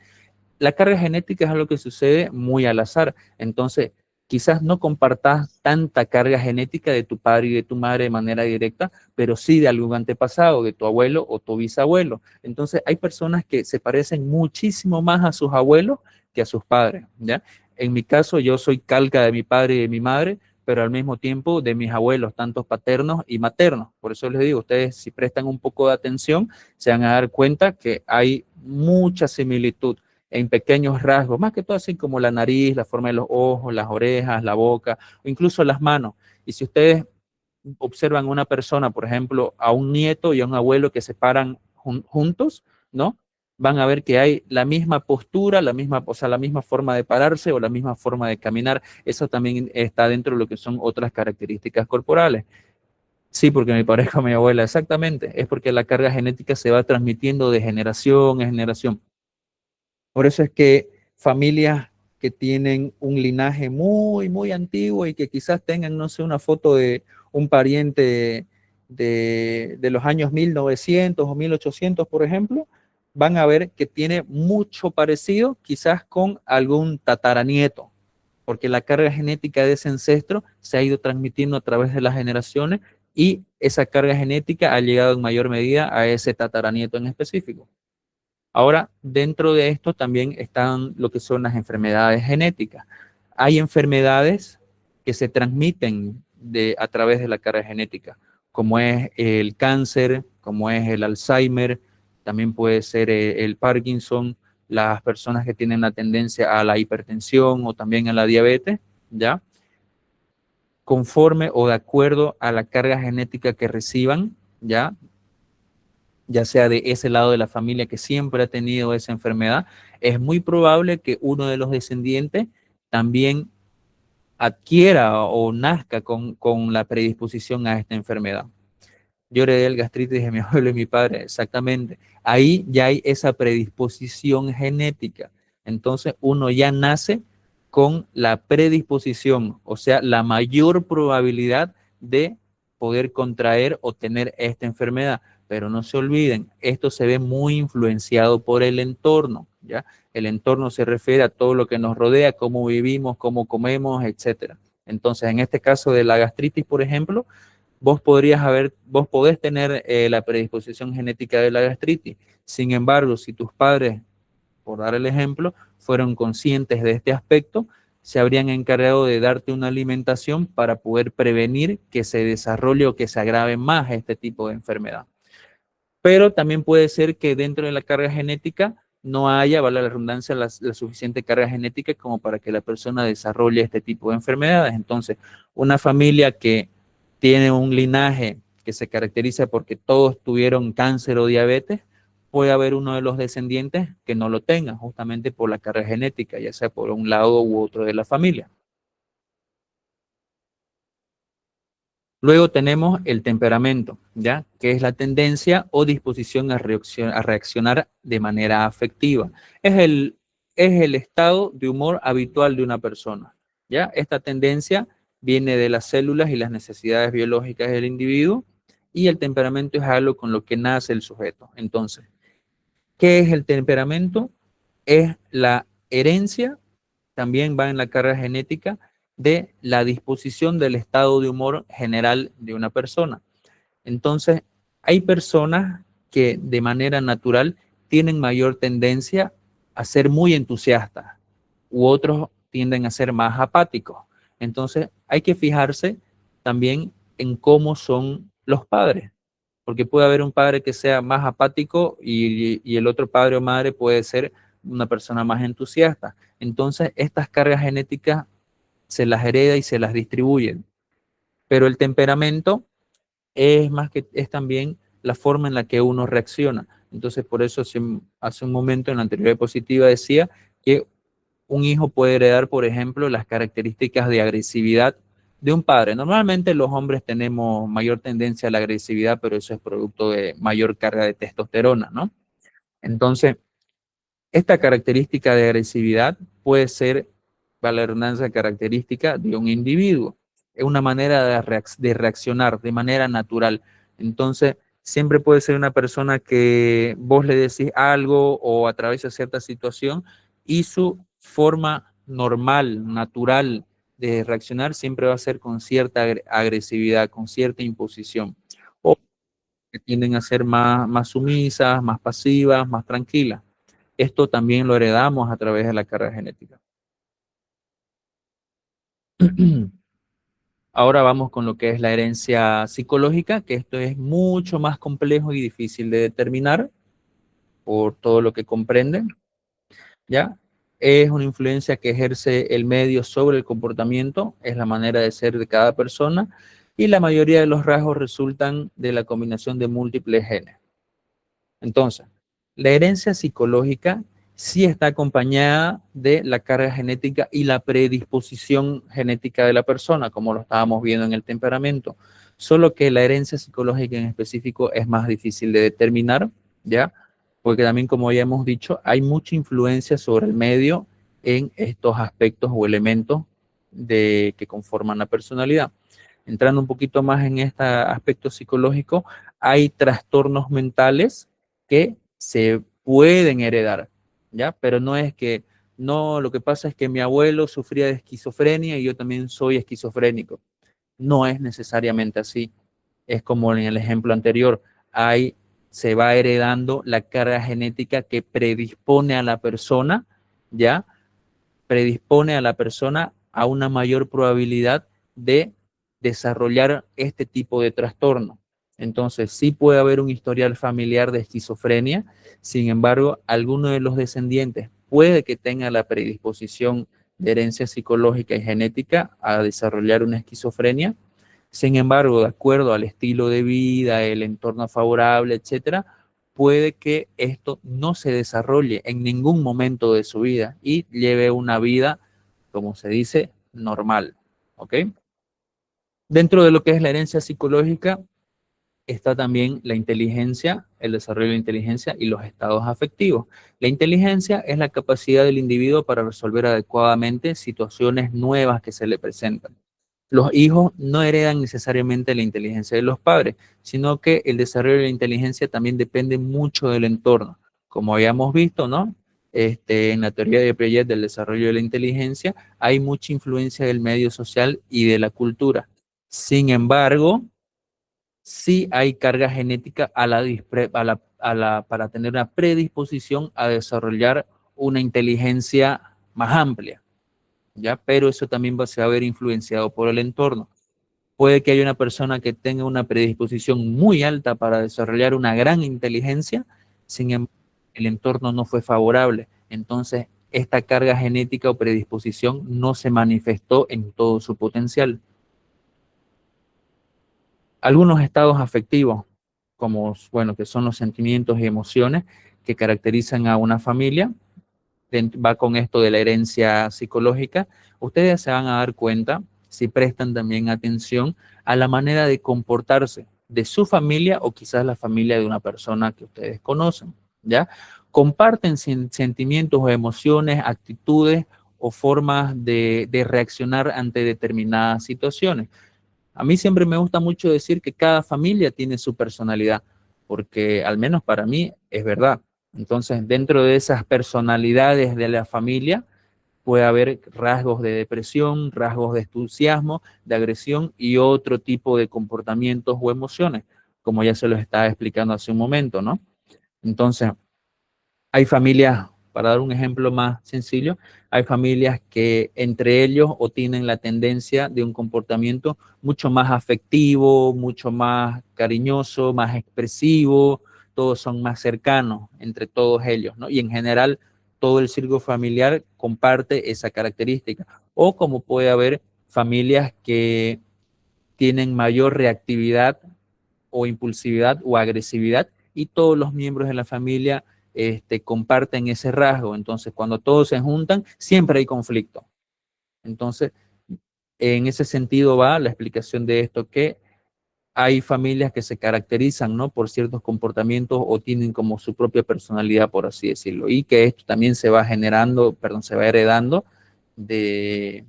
La carga genética es algo que sucede muy al azar. Entonces, quizás no compartas tanta carga genética de tu padre y de tu madre de manera directa, pero sí de algún antepasado, de tu abuelo o tu bisabuelo. Entonces, hay personas que se parecen muchísimo más a sus abuelos que a sus padres, ¿ya? En mi caso, yo soy calca de mi padre y de mi madre, pero al mismo tiempo de mis abuelos, tanto paternos y maternos. Por eso les digo, ustedes si prestan un poco de atención, se van a dar cuenta que hay mucha similitud en pequeños rasgos, más que todo así como la nariz, la forma de los ojos, las orejas, la boca, o incluso las manos. Y si ustedes observan a una persona, por ejemplo, a un nieto y a un abuelo que se paran juntos, ¿no? Van a ver que hay la misma postura, o sea, la misma forma de pararse o la misma forma de caminar. Eso también está dentro de lo que son otras características corporales. Sí, porque me parezco a mi abuela, exactamente. Es porque la carga genética se va transmitiendo de generación en generación. Por eso es que familias que tienen un linaje muy, muy antiguo y que quizás tengan, no sé, una foto de un pariente de los años 1900 o 1800, por ejemplo, van a ver que tiene mucho parecido quizás con algún tataranieto, porque la carga genética de ese ancestro se ha ido transmitiendo a través de las generaciones y esa carga genética ha llegado en mayor medida a ese tataranieto en específico. Ahora, dentro de esto también están lo que son las enfermedades genéticas. Hay enfermedades que se transmiten a través de la carga genética, como es el cáncer, como es el Alzheimer, también puede ser el Parkinson, las personas que tienen la tendencia a la hipertensión o también a la diabetes, ¿ya? Conforme o de acuerdo a la carga genética que reciban, ya sea de ese lado de la familia que siempre ha tenido esa enfermedad, es muy probable que uno de los descendientes también adquiera o nazca con la predisposición a esta enfermedad. Yo heredé el gastritis de mi abuelo y mi padre, exactamente. Ahí ya hay esa predisposición genética. Entonces uno ya nace con la predisposición, o sea, la mayor probabilidad de poder contraer o tener esta enfermedad. Pero no se olviden, esto se ve muy influenciado por el entorno, ¿ya? El entorno se refiere a todo lo que nos rodea, cómo vivimos, cómo comemos, etcétera. Entonces, en este caso de la gastritis, por ejemplo, vos podés tener la predisposición genética de la gastritis. Sin embargo, si tus padres, por dar el ejemplo, fueron conscientes de este aspecto, se habrían encargado de darte una alimentación para poder prevenir que se desarrolle o que se agrave más este tipo de enfermedad. Pero también puede ser que dentro de la carga genética no haya, vale la redundancia, la suficiente carga genética como para que la persona desarrolle este tipo de enfermedades. Entonces, una familia que tiene un linaje que se caracteriza porque todos tuvieron cáncer o diabetes, puede haber uno de los descendientes que no lo tenga, justamente por la carga genética, ya sea por un lado u otro de la familia. Luego tenemos el temperamento, ¿ya? Que es la tendencia o disposición a reaccionar de manera afectiva. Es el estado de humor habitual de una persona, ¿ya? Esta tendencia viene de las células y las necesidades biológicas del individuo, y el temperamento es algo con lo que nace el sujeto. Entonces, ¿qué es el temperamento? Es la herencia, también va en la carga genética, de la disposición del estado de humor general de una persona. Entonces, hay personas que de manera natural tienen mayor tendencia a ser muy entusiastas, u otros tienden a ser más apáticos. Entonces, hay que fijarse también en cómo son los padres, porque puede haber un padre que sea más apático y el otro padre o madre puede ser una persona más entusiasta. Entonces, estas cargas genéticas se las hereda y se las distribuyen. Pero el temperamento es más que es también la forma en la que uno reacciona. Entonces, por eso hace un momento en la anterior diapositiva decía que un hijo puede heredar, por ejemplo, las características de agresividad de un padre. Normalmente los hombres tenemos mayor tendencia a la agresividad, pero eso es producto de mayor carga de testosterona, ¿no? Entonces, esta característica de agresividad puede ser, vale la redundancia, característica de un individuo. Es una manera de reaccionar de manera natural. Entonces, siempre puede ser una persona que vos le decís algo o atraviesa cierta situación y su forma normal, natural de reaccionar siempre va a ser con cierta agresividad, con cierta imposición. O que tienden a ser más sumisas, más pasivas, más tranquilas. Esto también lo heredamos a través de la carga genética. Ahora vamos con lo que es la herencia psicológica, que esto es mucho más complejo y difícil de determinar por todo lo que comprenden, ¿ya? Es una influencia que ejerce el medio sobre el comportamiento, es la manera de ser de cada persona, y la mayoría de los rasgos resultan de la combinación de múltiples genes. Entonces, la herencia psicológica sí está acompañada de la carga genética y la predisposición genética de la persona, como lo estábamos viendo en el temperamento. Solo que la herencia psicológica en específico es más difícil de determinar, ¿ya? Porque también, como ya hemos dicho, hay mucha influencia sobre el medio en estos aspectos o elementos que conforman la personalidad. Entrando un poquito más en este aspecto psicológico, hay trastornos mentales que se pueden heredar, ¿ya? Pero no es que, no, lo que pasa es que mi abuelo sufría de esquizofrenia y yo también soy esquizofrénico. No es necesariamente así. Es como en el ejemplo anterior, se va heredando la carga genética que predispone a la persona, ¿ya? Predispone a la persona a una mayor probabilidad de desarrollar este tipo de trastorno. Entonces, sí puede haber un historial familiar de esquizofrenia, sin embargo, alguno de los descendientes puede que tenga la predisposición de herencia psicológica y genética a desarrollar una esquizofrenia. Sin embargo, de acuerdo al estilo de vida, el entorno favorable, etcétera, puede que esto no se desarrolle en ningún momento de su vida y lleve una vida, como se dice, normal. ¿Ok? Dentro de lo que es la herencia psicológica está también la inteligencia, el desarrollo de la inteligencia y los estados afectivos. La inteligencia es la capacidad del individuo para resolver adecuadamente situaciones nuevas que se le presentan. Los hijos no heredan necesariamente la inteligencia de los padres, sino que el desarrollo de la inteligencia también depende mucho del entorno. Como habíamos visto, ¿no? En la teoría de Piaget del desarrollo de la inteligencia, hay mucha influencia del medio social y de la cultura. Sin embargo, sí hay carga genética para tener una predisposición a desarrollar una inteligencia más amplia, ¿ya? Pero eso también se va a ver influenciado por el entorno. Puede que haya una persona que tenga una predisposición muy alta para desarrollar una gran inteligencia, sin embargo, el entorno no fue favorable. Entonces, esta carga genética o predisposición no se manifestó en todo su potencial. Algunos estados afectivos, como, bueno, que son los sentimientos y emociones que caracterizan a una familia, va con esto de la herencia psicológica. Ustedes se van a dar cuenta si prestan también atención a la manera de comportarse de su familia o quizás la familia de una persona que ustedes conocen, ¿ya? Comparten sentimientos o emociones, actitudes o formas de reaccionar ante determinadas situaciones. A mí siempre me gusta mucho decir que cada familia tiene su personalidad, porque al menos para mí es verdad. Entonces, dentro de esas personalidades de la familia, puede haber rasgos de depresión, rasgos de entusiasmo, de agresión y otro tipo de comportamientos o emociones, como ya se los estaba explicando hace un momento, ¿no? Entonces, hay familias, para dar un ejemplo más sencillo, hay familias que entre ellos o tienen la tendencia de un comportamiento mucho más afectivo, mucho más cariñoso, más expresivo, todos son más cercanos entre todos ellos, ¿no? Y en general todo el círculo familiar comparte esa característica. O como puede haber familias que tienen mayor reactividad o impulsividad o agresividad y todos los miembros de la familia comparten ese rasgo. Entonces, cuando todos se juntan, siempre hay conflicto. Entonces, en ese sentido va la explicación de esto, que hay familias que se caracterizan, ¿no?, por ciertos comportamientos o tienen como su propia personalidad, por así decirlo, y que esto también se va generando, perdón, se va heredando de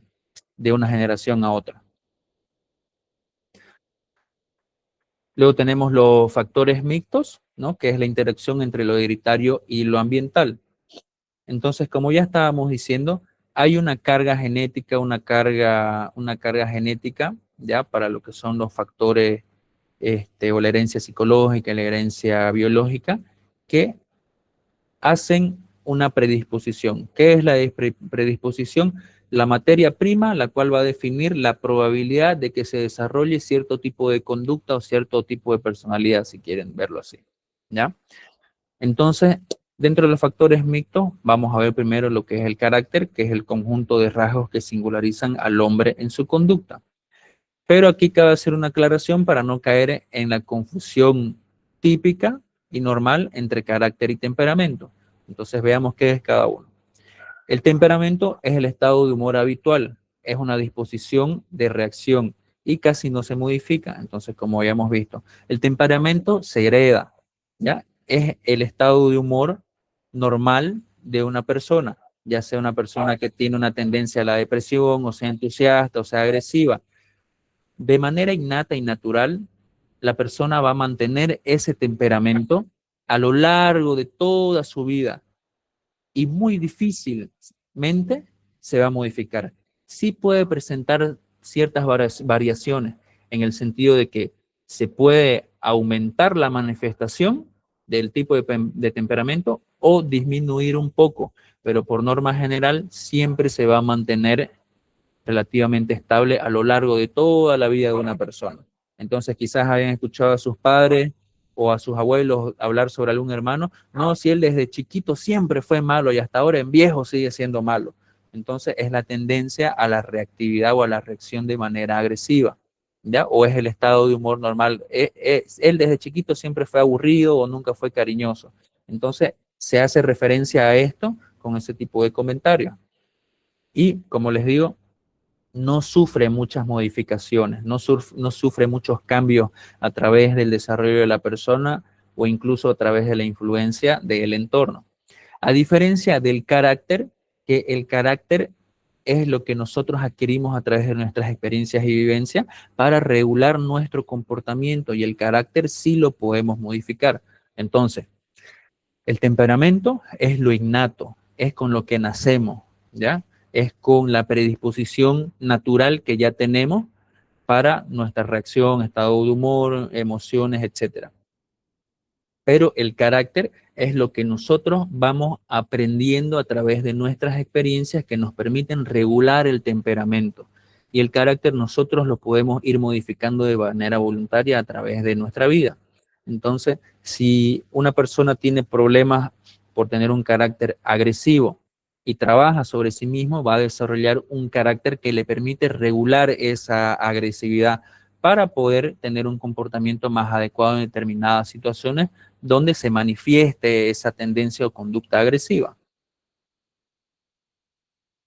una generación a otra. Luego tenemos los factores mixtos, ¿no?, que es la interacción entre lo hereditario y lo ambiental. Entonces, como ya estábamos diciendo, hay una carga genética, una carga genética, ya, para lo que son los factores o la herencia psicológica, la herencia biológica, que hacen una predisposición. ¿Qué es la predisposición? La materia prima, la cual va a definir la probabilidad de que se desarrolle cierto tipo de conducta o cierto tipo de personalidad, si quieren verlo así, ¿ya? Entonces, dentro de los factores mixtos, vamos a ver primero lo que es el carácter, que es el conjunto de rasgos que singularizan al hombre en su conducta. Pero aquí cabe hacer una aclaración para no caer en la confusión típica y normal entre carácter y temperamento. Entonces veamos qué es cada uno. El temperamento es el estado de humor habitual, es una disposición de reacción y casi no se modifica. Entonces, como ya hemos visto, el temperamento se hereda, ¿ya? Es el estado de humor normal de una persona, ya sea una persona que tiene una tendencia a la depresión, o sea entusiasta, o sea agresiva. De manera innata y natural, la persona va a mantener ese temperamento a lo largo de toda su vida y muy difícilmente se va a modificar. Sí puede presentar ciertas variaciones en el sentido de que se puede aumentar la manifestación del tipo de temperamento o disminuir un poco, pero por norma general siempre se va a mantener relativamente estable a lo largo de toda la vida de una persona. Entonces, quizás hayan escuchado a sus padres o a sus abuelos hablar sobre algún hermano, no, si él desde chiquito siempre fue malo y hasta ahora en viejo sigue siendo malo. Entonces, es la tendencia a la reactividad o a la reacción de manera agresiva, ¿ya? O es el estado de humor normal. Él desde chiquito siempre fue aburrido o nunca fue cariñoso. Entonces, se hace referencia a esto con ese tipo de comentarios. Y, como les digo, no sufre muchas modificaciones, no sufre muchos cambios a través del desarrollo de la persona o incluso a través de la influencia del entorno. A diferencia del carácter, que el carácter es lo que nosotros adquirimos a través de nuestras experiencias y vivencias para regular nuestro comportamiento, y el carácter sí lo podemos modificar. Entonces, el temperamento es lo innato, es con lo que nacemos, ¿ya? Es con la predisposición natural que ya tenemos para nuestra reacción, estado de humor, emociones, etcétera. Pero el carácter es lo que nosotros vamos aprendiendo a través de nuestras experiencias que nos permiten regular el temperamento. Y el carácter nosotros lo podemos ir modificando de manera voluntaria a través de nuestra vida. Entonces, si una persona tiene problemas por tener un carácter agresivo y trabaja sobre sí mismo, va a desarrollar un carácter que le permite regular esa agresividad para poder tener un comportamiento más adecuado en determinadas situaciones donde se manifieste esa tendencia o conducta agresiva.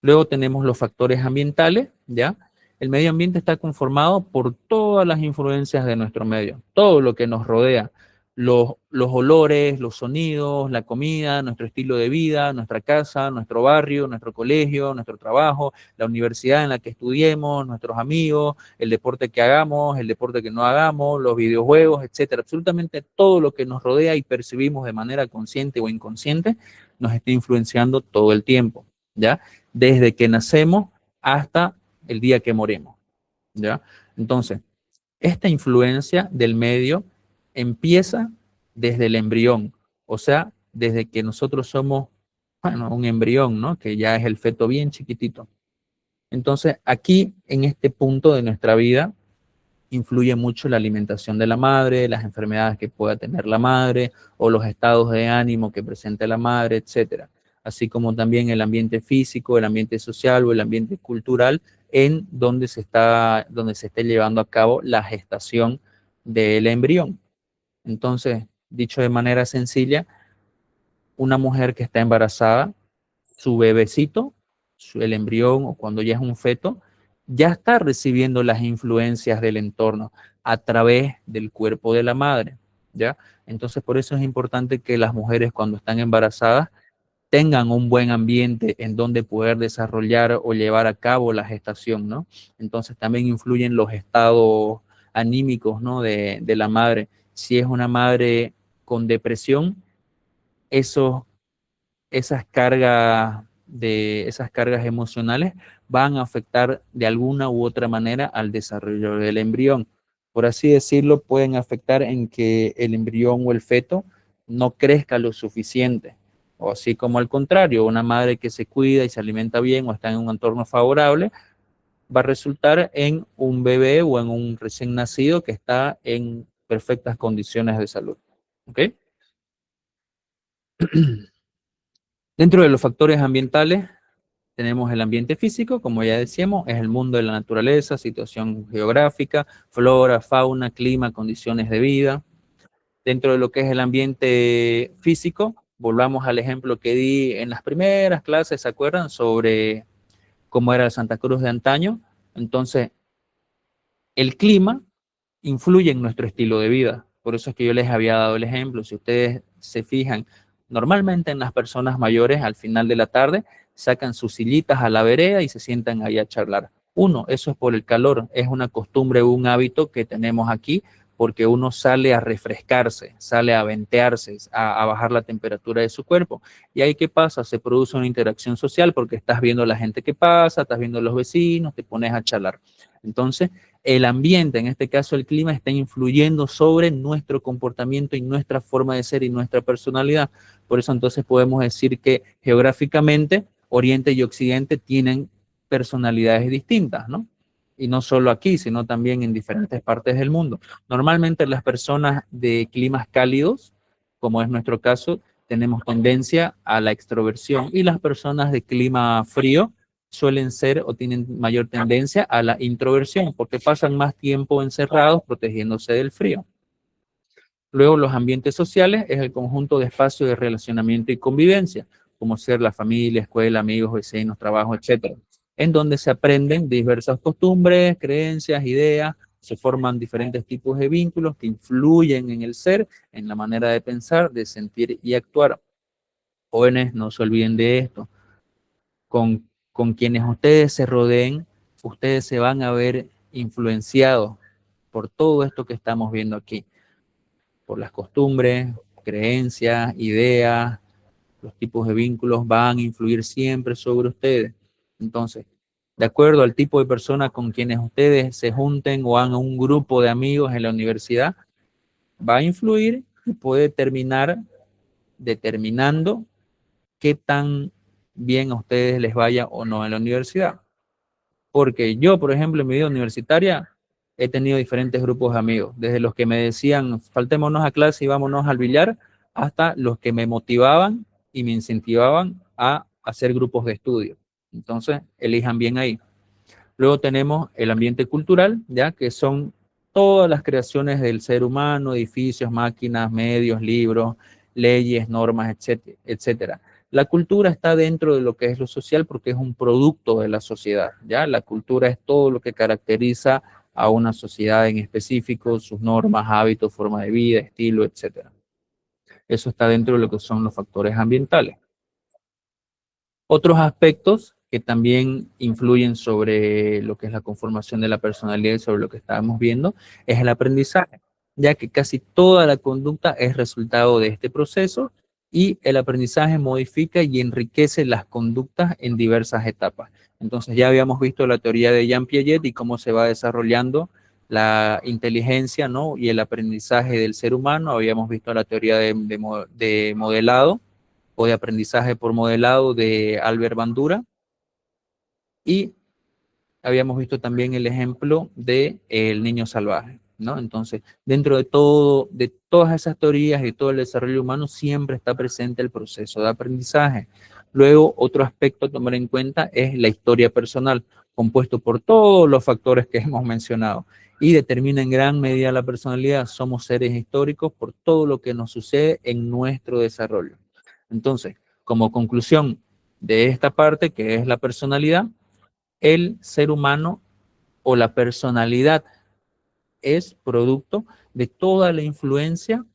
Luego tenemos los factores ambientales, ¿ya? El medio ambiente está conformado por todas las influencias de nuestro medio, todo lo que nos rodea, los olores, los sonidos, la comida, nuestro estilo de vida, nuestra casa, nuestro barrio, nuestro colegio, nuestro trabajo, la universidad en la que estudiemos, nuestros amigos, el deporte que hagamos, el deporte que no hagamos, los videojuegos, etcétera. Absolutamente todo lo que nos rodea y percibimos de manera consciente o inconsciente nos está influenciando todo el tiempo, ¿ya? Desde que nacemos hasta el día que morimos, ¿ya? Entonces, esta influencia del medio empieza desde el embrión, o sea, desde que nosotros somos, bueno, un embrión, ¿no? Que ya es el feto bien chiquitito. Entonces, aquí, en este punto de nuestra vida, influye mucho la alimentación de la madre, las enfermedades que pueda tener la madre o los estados de ánimo que presente la madre, etcétera. Así como también el ambiente físico, el ambiente social o el ambiente cultural en donde se esté llevando a cabo la gestación del embrión. Entonces, dicho de manera sencilla, una mujer que está embarazada, su bebecito, el embrión o cuando ya es un feto, ya está recibiendo las influencias del entorno a través del cuerpo de la madre, ¿ya? Entonces, por eso es importante que las mujeres cuando están embarazadas tengan un buen ambiente en donde poder desarrollar o llevar a cabo la gestación, ¿no? Entonces, también influyen los estados anímicos, ¿no? De la madre. Si es una madre con depresión, esos esas cargas emocionales van a afectar de alguna u otra manera al desarrollo del embrión. Por así decirlo, pueden afectar en que el embrión o el feto no crezca lo suficiente. O así como al contrario, una madre que se cuida y se alimenta bien o está en un entorno favorable, va a resultar en un bebé o en un recién nacido que está en perfectas condiciones de salud. ¿Ok? Dentro de los factores ambientales, tenemos el ambiente físico, como ya decíamos, es el mundo de la naturaleza, situación geográfica, flora, fauna, clima, condiciones de vida. Dentro de lo que es el ambiente físico, volvamos al ejemplo que di en las primeras clases, ¿se acuerdan? Sobre cómo era Santa Cruz de antaño. Entonces, el clima influye en nuestro estilo de vida. Por eso es que yo les había dado el ejemplo. Si ustedes se fijan, normalmente en las personas mayores al final de la tarde sacan sus sillitas a la vereda y se sientan ahí a charlar. Uno, eso es por el calor, es una costumbre, un hábito que tenemos aquí porque uno sale a refrescarse, sale a ventearse, a bajar la temperatura de su cuerpo. Y ahí, ¿qué pasa? Se produce una interacción social porque estás viendo a la gente que pasa, estás viendo a los vecinos, te pones a charlar. Entonces, el ambiente, en este caso el clima, está influyendo sobre nuestro comportamiento y nuestra forma de ser y nuestra personalidad. Por eso entonces podemos decir que geográficamente Oriente y Occidente tienen personalidades distintas, ¿no? Y no solo aquí, sino también en diferentes partes del mundo. Normalmente las personas de climas cálidos, como es nuestro caso, tenemos tendencia a la extroversión y las personas de clima frío suelen ser o tienen mayor tendencia a la introversión porque pasan más tiempo encerrados protegiéndose del frío. Luego, los ambientes sociales es el conjunto de espacios de relacionamiento y convivencia, como ser la familia, escuela, amigos, vecinos, trabajo, etcétera, en donde se aprenden diversas costumbres, creencias, ideas, se forman diferentes tipos de vínculos que influyen en el ser, en la manera de pensar, de sentir y actuar. Jóvenes, no se olviden de esto. Con quienes ustedes se rodeen, ustedes se van a ver influenciados por todo esto que estamos viendo aquí, por las costumbres, creencias, ideas, los tipos de vínculos van a influir siempre sobre ustedes. Entonces, de acuerdo al tipo de persona con quienes ustedes se junten o hagan un grupo de amigos en la universidad, va a influir y puede terminar determinando qué tan bien a ustedes les vaya o no en la universidad. Porque yo, por ejemplo, en mi vida universitaria he tenido diferentes grupos de amigos, desde los que me decían, faltémonos a clase y vámonos al billar, hasta los que me motivaban y me incentivaban a hacer grupos de estudio. Entonces, elijan bien ahí. Luego tenemos el ambiente cultural, ya que son todas las creaciones del ser humano, edificios, máquinas, medios, libros, leyes, normas, etcétera, etcétera, La cultura está dentro de lo que es lo social porque es un producto de la sociedad, ¿ya? La cultura es todo lo que caracteriza a una sociedad en específico, sus normas, hábitos, forma de vida, estilo, etcétera. Eso está dentro de lo que son los factores ambientales. Otros aspectos que también influyen sobre lo que es la conformación de la personalidad y sobre lo que estábamos viendo es el aprendizaje, ya que casi toda la conducta es resultado de este proceso y el aprendizaje modifica y enriquece las conductas en diversas etapas. Entonces ya habíamos visto la teoría de Jean Piaget y cómo se va desarrollando la inteligencia, ¿no? Y el aprendizaje del ser humano. Habíamos visto la teoría de modelado o de aprendizaje por modelado de Albert Bandura, y habíamos visto también el ejemplo de el niño salvaje, ¿no? Entonces, dentro de todo, de todas esas teorías y todo el desarrollo humano, siempre está presente el proceso de aprendizaje. Luego, otro aspecto a tomar en cuenta es la historia personal, compuesto por todos los factores que hemos mencionado, y determina en gran medida la personalidad. Somos seres históricos por todo lo que nos sucede en nuestro desarrollo. Entonces, como conclusión de esta parte, que es la personalidad, el ser humano o la personalidad es producto de toda la influencia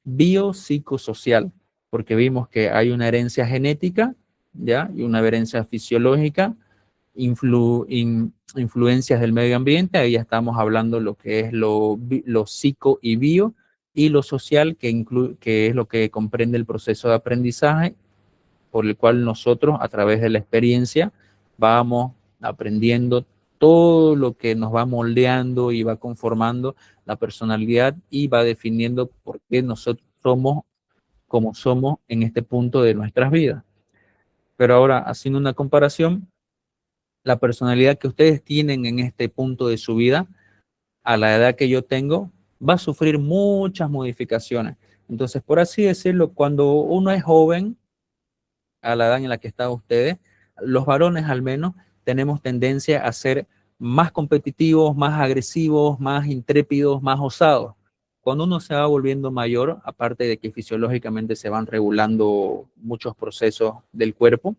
biopsicosocial, porque vimos que hay una herencia genética, ¿ya? Y una herencia fisiológica, influencias del medio ambiente, ahí ya estamos hablando lo que es lo psico y bio, y lo social, que es lo que comprende el proceso de aprendizaje, por el cual nosotros a través de la experiencia vamos aprendiendo todo lo que nos va moldeando y va conformando la personalidad y va definiendo por qué nosotros somos como somos en este punto de nuestras vidas. Pero ahora, haciendo una comparación, la personalidad que ustedes tienen en este punto de su vida, a la edad que yo tengo, va a sufrir muchas modificaciones. Entonces, por así decirlo, cuando uno es joven, a la edad en la que están ustedes, los varones al menos tenemos tendencia a ser más competitivos, más agresivos, más intrépidos, más osados. Cuando uno se va volviendo mayor, aparte de que fisiológicamente se van regulando muchos procesos del cuerpo,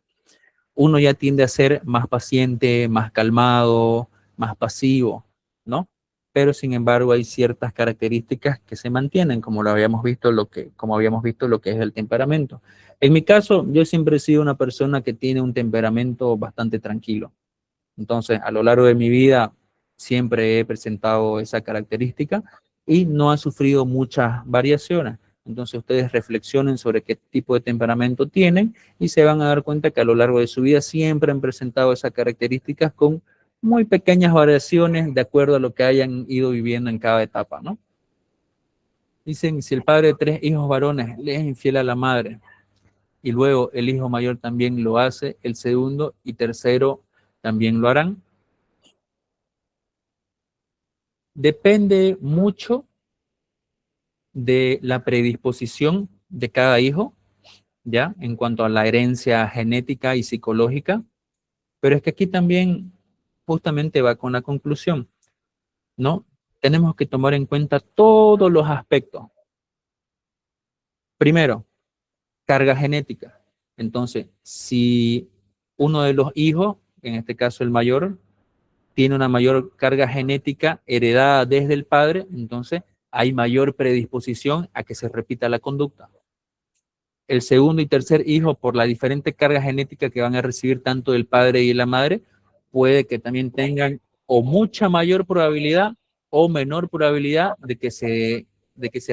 uno ya tiende a ser más paciente, más calmado, más pasivo, ¿no? Pero sin embargo hay ciertas características que se mantienen, como lo habíamos visto, como habíamos visto lo que es el temperamento. En mi caso, yo siempre he sido una persona que tiene un temperamento bastante tranquilo. Entonces, a lo largo de mi vida siempre he presentado esa característica y no ha sufrido muchas variaciones. Entonces, ustedes reflexionen sobre qué tipo de temperamento tienen y se van a dar cuenta que a lo largo de su vida siempre han presentado esas características con muy pequeñas variaciones de acuerdo a lo que hayan ido viviendo en cada etapa, ¿no? Dicen, si el padre de 3 hijos varones le es infiel a la madre y luego el hijo mayor también lo hace, el segundo y tercero también lo harán. Depende mucho de la predisposición de cada hijo, ¿ya? En cuanto a la herencia genética y psicológica, pero es que aquí también justamente va con la conclusión, ¿no? Tenemos que tomar en cuenta todos los aspectos. Primero, carga genética. Entonces, si uno de los hijos, en este caso el mayor, tiene una mayor carga genética heredada desde el padre, entonces hay mayor predisposición a que se repita la conducta. El segundo y tercer hijo, por la diferente carga genética que van a recibir tanto el padre y la madre, puede que también tengan o mucha mayor probabilidad o menor probabilidad de que se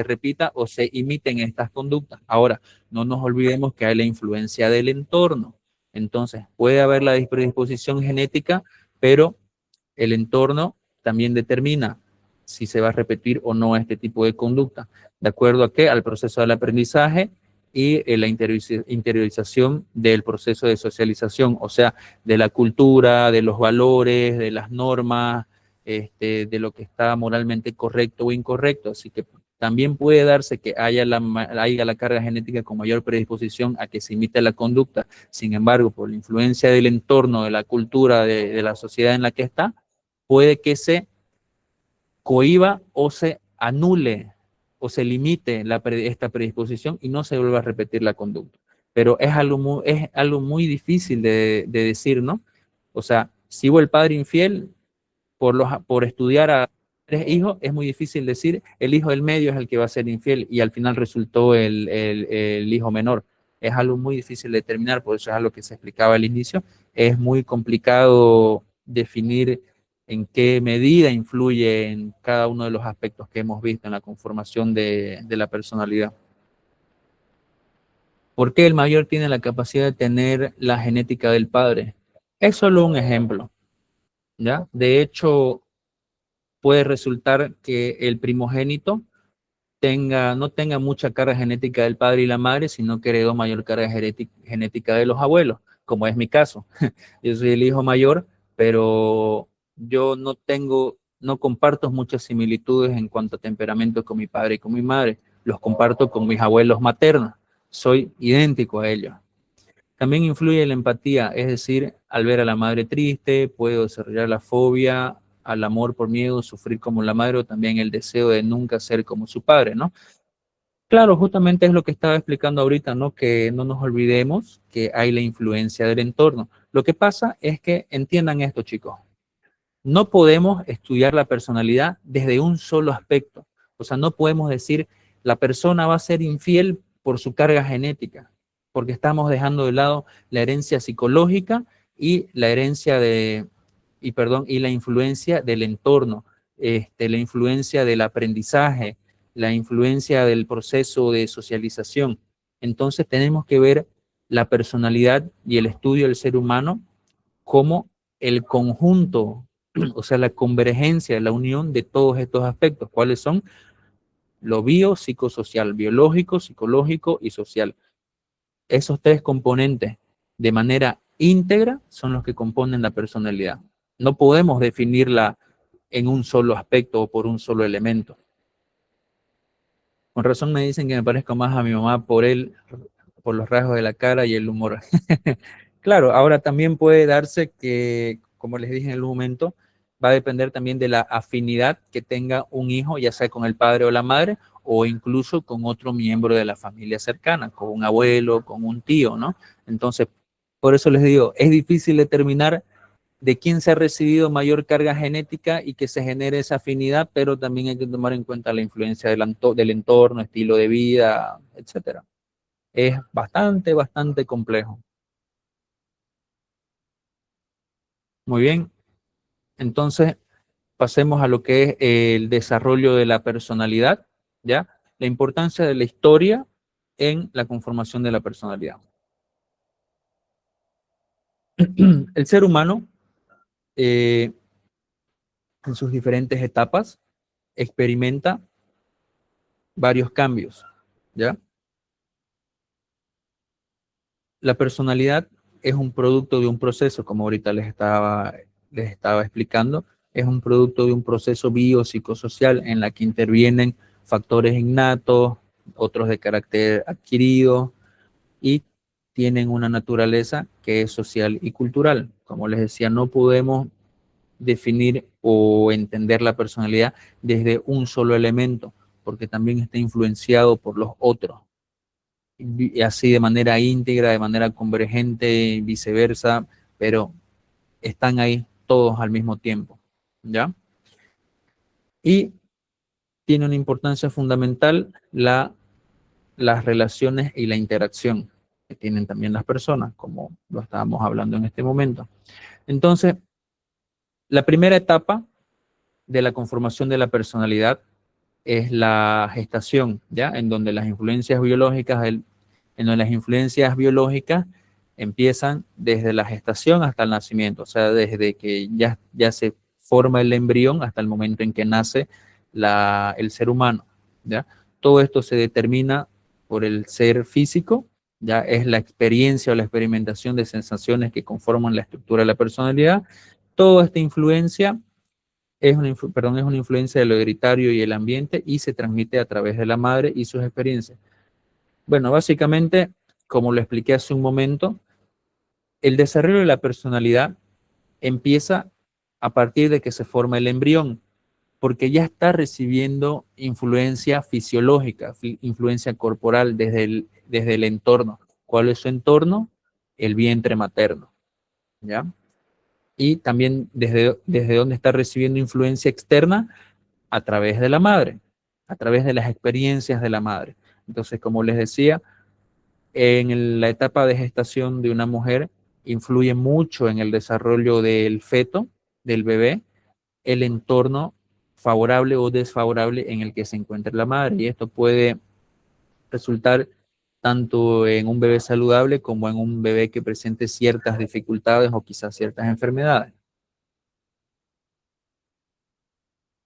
repita o se imiten estas conductas. Ahora, no nos olvidemos que hay la influencia del entorno. Entonces, puede haber la predisposición genética, pero el entorno también determina si se va a repetir o no este tipo de conducta. ¿De acuerdo a qué? Al proceso del aprendizaje y la interiorización del proceso de socialización, o sea, de la cultura, de los valores, de las normas, de lo que está moralmente correcto o incorrecto. Así que también puede darse que haya la carga genética con mayor predisposición a que se imite la conducta. Sin embargo, por la influencia del entorno, de la cultura, de la sociedad en la que está, puede que se cohiba o se anule o se limite esta predisposición y no se vuelva a repetir la conducta. pero es algo muy difícil de decir, ¿no? O sea, si hubo el padre infiel por estudiar a tres hijos, es muy difícil decir el hijo del medio es el que va a ser infiel y al final resultó el hijo menor. Es algo muy difícil de determinar, por eso es algo que se explicaba al inicio. Es muy complicado definir en qué medida influye en cada uno de los aspectos que hemos visto en la conformación de la personalidad. ¿Por qué el mayor tiene la capacidad de tener la genética del padre? Es solo un ejemplo, ¿ya? De hecho, puede resultar que el primogénito no tenga mucha carga genética del padre y la madre, sino que heredó mayor carga genética de los abuelos, como es mi caso. Yo soy el hijo mayor, pero yo no comparto muchas similitudes en cuanto a temperamento con mi padre y con mi madre. Los comparto con mis abuelos maternos. Soy idéntico a ellos. También influye la empatía, es decir, al ver a la madre triste, puedo desarrollar la fobia al amor por miedo, sufrir como la madre o también el deseo de nunca ser como su padre, ¿no? Claro, justamente es lo que estaba explicando ahorita, ¿no? Que no nos olvidemos que hay la influencia del entorno. Lo que pasa es que entiendan esto, chicos. No podemos estudiar la personalidad desde un solo aspecto. O sea, no podemos decir la persona va a ser infiel por su carga genética, porque estamos dejando de lado la herencia psicológica y la herencia y la influencia del entorno, la influencia del aprendizaje, la influencia del proceso de socialización. Entonces tenemos que ver la personalidad y el estudio del ser humano como el conjunto, o sea, la convergencia, la unión de todos estos aspectos. ¿Cuáles son? Lo biopsicosocial, biológico, psicológico y social. Esos tres componentes de manera íntegra son los que componen la personalidad. No podemos definirla en un solo aspecto o por un solo elemento. Con razón me dicen que me parezco más a mi mamá por los rasgos de la cara y el humor. Claro, ahora también puede darse que, como les dije en el momento, va a depender también de la afinidad que tenga un hijo, ya sea con el padre o la madre, o incluso con otro miembro de la familia cercana, con un abuelo, con un tío, ¿no? Entonces, por eso les digo, es difícil determinar de quién se ha recibido mayor carga genética y que se genere esa afinidad, pero también hay que tomar en cuenta la influencia del entorno, estilo de vida, etcétera. Es bastante complejo. Muy bien, entonces pasemos a lo que es el desarrollo de la personalidad, ¿ya? La importancia de la historia en la conformación de la personalidad. El ser humano, en sus diferentes etapas, experimenta varios cambios, ¿ya? La personalidad es un producto de un proceso, como ahorita les estaba explicando, es un producto de un proceso biopsicosocial en la que intervienen factores innatos, otros de carácter adquirido y tienen una naturaleza que es social y cultural. Como les decía, no podemos definir o entender la personalidad desde un solo elemento, porque también está influenciado por los otros y así de manera íntegra, de manera convergente, viceversa, pero están ahí todos al mismo tiempo, ¿ya? Y tiene una importancia fundamental las relaciones y la interacción que tienen también las personas, como lo estábamos hablando en este momento. Entonces, la primera etapa de la conformación de la personalidad es la gestación, ¿ya? En donde las influencias biológicas, empiezan desde la gestación hasta el nacimiento, o sea, desde que ya se forma el embrión hasta el momento en que nace el ser humano, ¿ya? Todo esto se determina por el ser físico, ya es la experiencia o la experimentación de sensaciones que conforman la estructura de la personalidad. Toda esta influencia es una influencia de lo hereditario y el ambiente y se transmite a través de la madre y sus experiencias. Bueno, básicamente, como lo expliqué hace un momento, el desarrollo de la personalidad empieza a partir de que se forma el embrión, porque ya está recibiendo influencia fisiológica, influencia corporal desde el entorno. ¿Cuál es su entorno? El vientre materno, ¿ya? Y también desde dónde está recibiendo influencia externa, a través de la madre, a través de las experiencias de la madre. Entonces, como les decía, en la etapa de gestación de una mujer influye mucho en el desarrollo del feto, del bebé, el entorno favorable o desfavorable en el que se encuentra la madre. Y esto puede resultar tanto en un bebé saludable como en un bebé que presente ciertas dificultades o quizás ciertas enfermedades.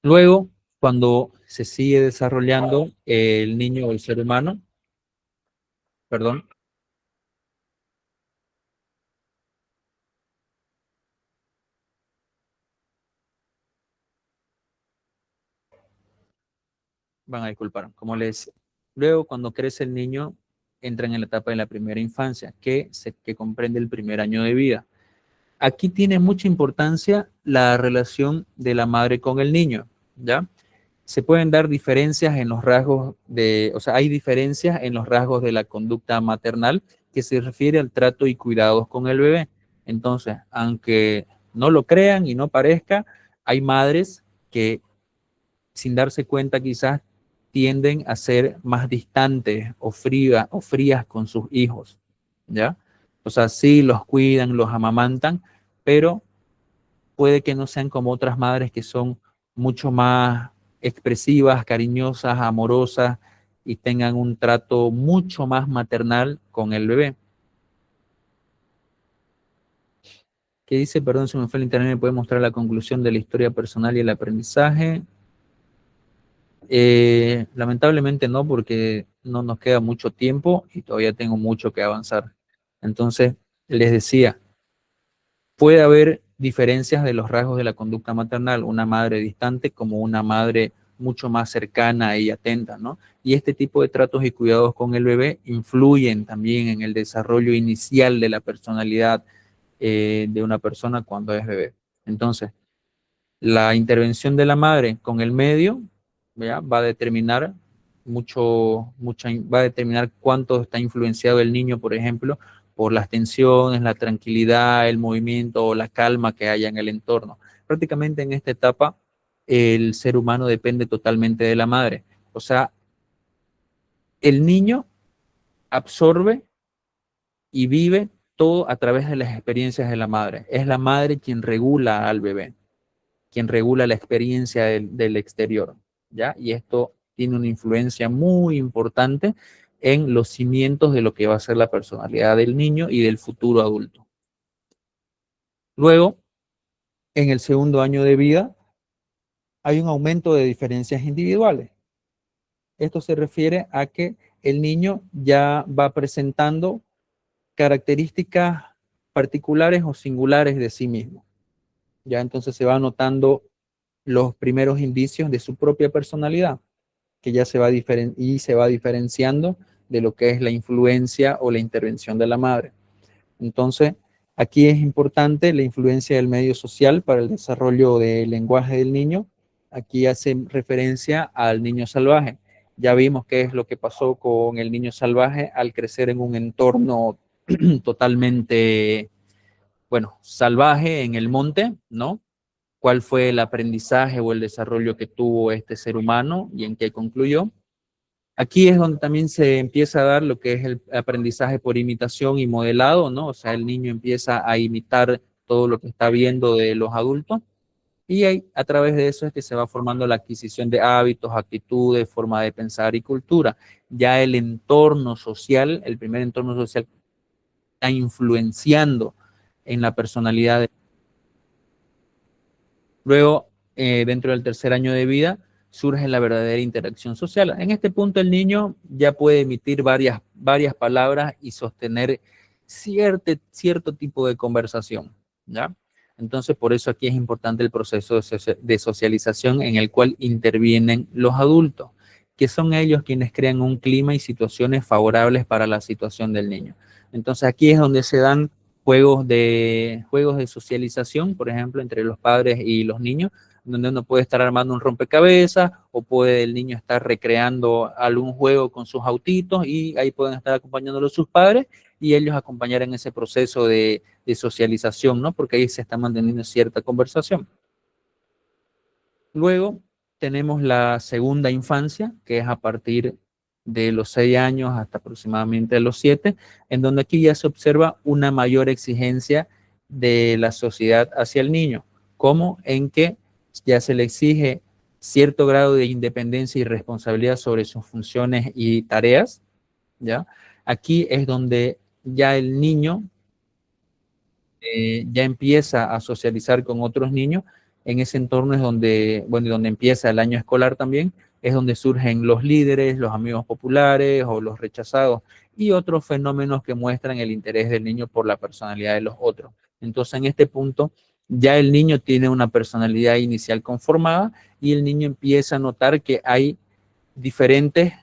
Luego, cuando se sigue desarrollando el niño o el ser humano, perdón, van a disculpar, como les decía. Luego, cuando crece el niño, entran en la etapa de la primera infancia, que comprende el primer año de vida. Aquí tiene mucha importancia la relación de la madre con el niño, ¿ya? Se pueden dar diferencias en los rasgos de, o sea, hay diferencias en los rasgos de la conducta maternal que se refiere al trato y cuidados con el bebé. Entonces, aunque no lo crean y no parezca, hay madres que sin darse cuenta quizás tienden a ser más distantes o frías con sus hijos, ¿ya? O sea, sí los cuidan, los amamantan, pero puede que no sean como otras madres que son mucho más expresivas, cariñosas, amorosas y tengan un trato mucho más maternal con el bebé. ¿Qué dice? Perdón, se me fue el internet, ¿me puede mostrar la conclusión de la historia personal y el aprendizaje? Lamentablemente no, porque no nos queda mucho tiempo y todavía tengo mucho que avanzar. Entonces, les decía, puede haber diferencias de los rasgos de la conducta maternal, una madre distante como una madre mucho más cercana y atenta, ¿no? Y este tipo de tratos y cuidados con el bebé influyen también en el desarrollo inicial de la personalidad de una persona cuando es bebé. Entonces, la intervención de la madre con el medio, ¿ya? Va a determinar va a determinar cuánto está influenciado el niño, por ejemplo, por las tensiones, la tranquilidad, el movimiento o la calma que haya en el entorno. Prácticamente en esta etapa, el ser humano depende totalmente de la madre. O sea, el niño absorbe y vive todo a través de las experiencias de la madre. Es la madre quien regula al bebé, quien regula la experiencia del exterior, ¿ya? Y esto tiene una influencia muy importante en los cimientos de lo que va a ser la personalidad del niño y del futuro adulto. Luego, en el segundo año de vida, hay un aumento de diferencias individuales. Esto se refiere a que el niño ya va presentando características particulares o singulares de sí mismo. Ya entonces se va notando los primeros indicios de su propia personalidad, que ya se va diferenciando de lo que es la influencia o la intervención de la madre. Entonces, aquí es importante la influencia del medio social para el desarrollo del lenguaje del niño. Aquí hace referencia al niño salvaje. Ya vimos qué es lo que pasó con el niño salvaje al crecer en un entorno totalmente, bueno, salvaje en el monte, ¿no? Cuál fue el aprendizaje o el desarrollo que tuvo este ser humano y en qué concluyó. Aquí es donde también se empieza a dar lo que es el aprendizaje por imitación y modelado, ¿no? O sea, el niño empieza a imitar todo lo que está viendo de los adultos y ahí, a través de eso es que se va formando la adquisición de hábitos, actitudes, forma de pensar y cultura. Ya el entorno social, el primer entorno social está influenciando en la personalidad. Luego, dentro del tercer año de vida, surge la verdadera interacción social. En este punto el niño ya puede emitir varias palabras y sostener cierto tipo de conversación, ¿ya? Entonces, por eso aquí es importante el proceso de socialización en el cual intervienen los adultos, que son ellos quienes crean un clima y situaciones favorables para la situación del niño. Entonces, aquí es donde se dan juegos de socialización, por ejemplo, entre los padres y los niños, donde uno puede estar armando un rompecabezas o puede el niño estar recreando algún juego con sus autitos y ahí pueden estar acompañándolo sus padres y ellos acompañar en ese proceso de socialización, ¿no? Porque ahí se está manteniendo cierta conversación. Luego tenemos la segunda infancia, que es a partir de los 6 años hasta aproximadamente los 7, en donde aquí ya se observa una mayor exigencia de la sociedad hacia el niño, como en que ya se le exige cierto grado de independencia y responsabilidad sobre sus funciones y tareas, ¿ya? Aquí es donde ya el niño ya empieza a socializar con otros niños. En ese entorno es donde, bueno, donde empieza el año escolar también, es donde surgen los líderes, los amigos populares o los rechazados y otros fenómenos que muestran el interés del niño por la personalidad de los otros. Entonces, en este punto, ya el niño tiene una personalidad inicial conformada y el niño empieza a notar que hay diferentes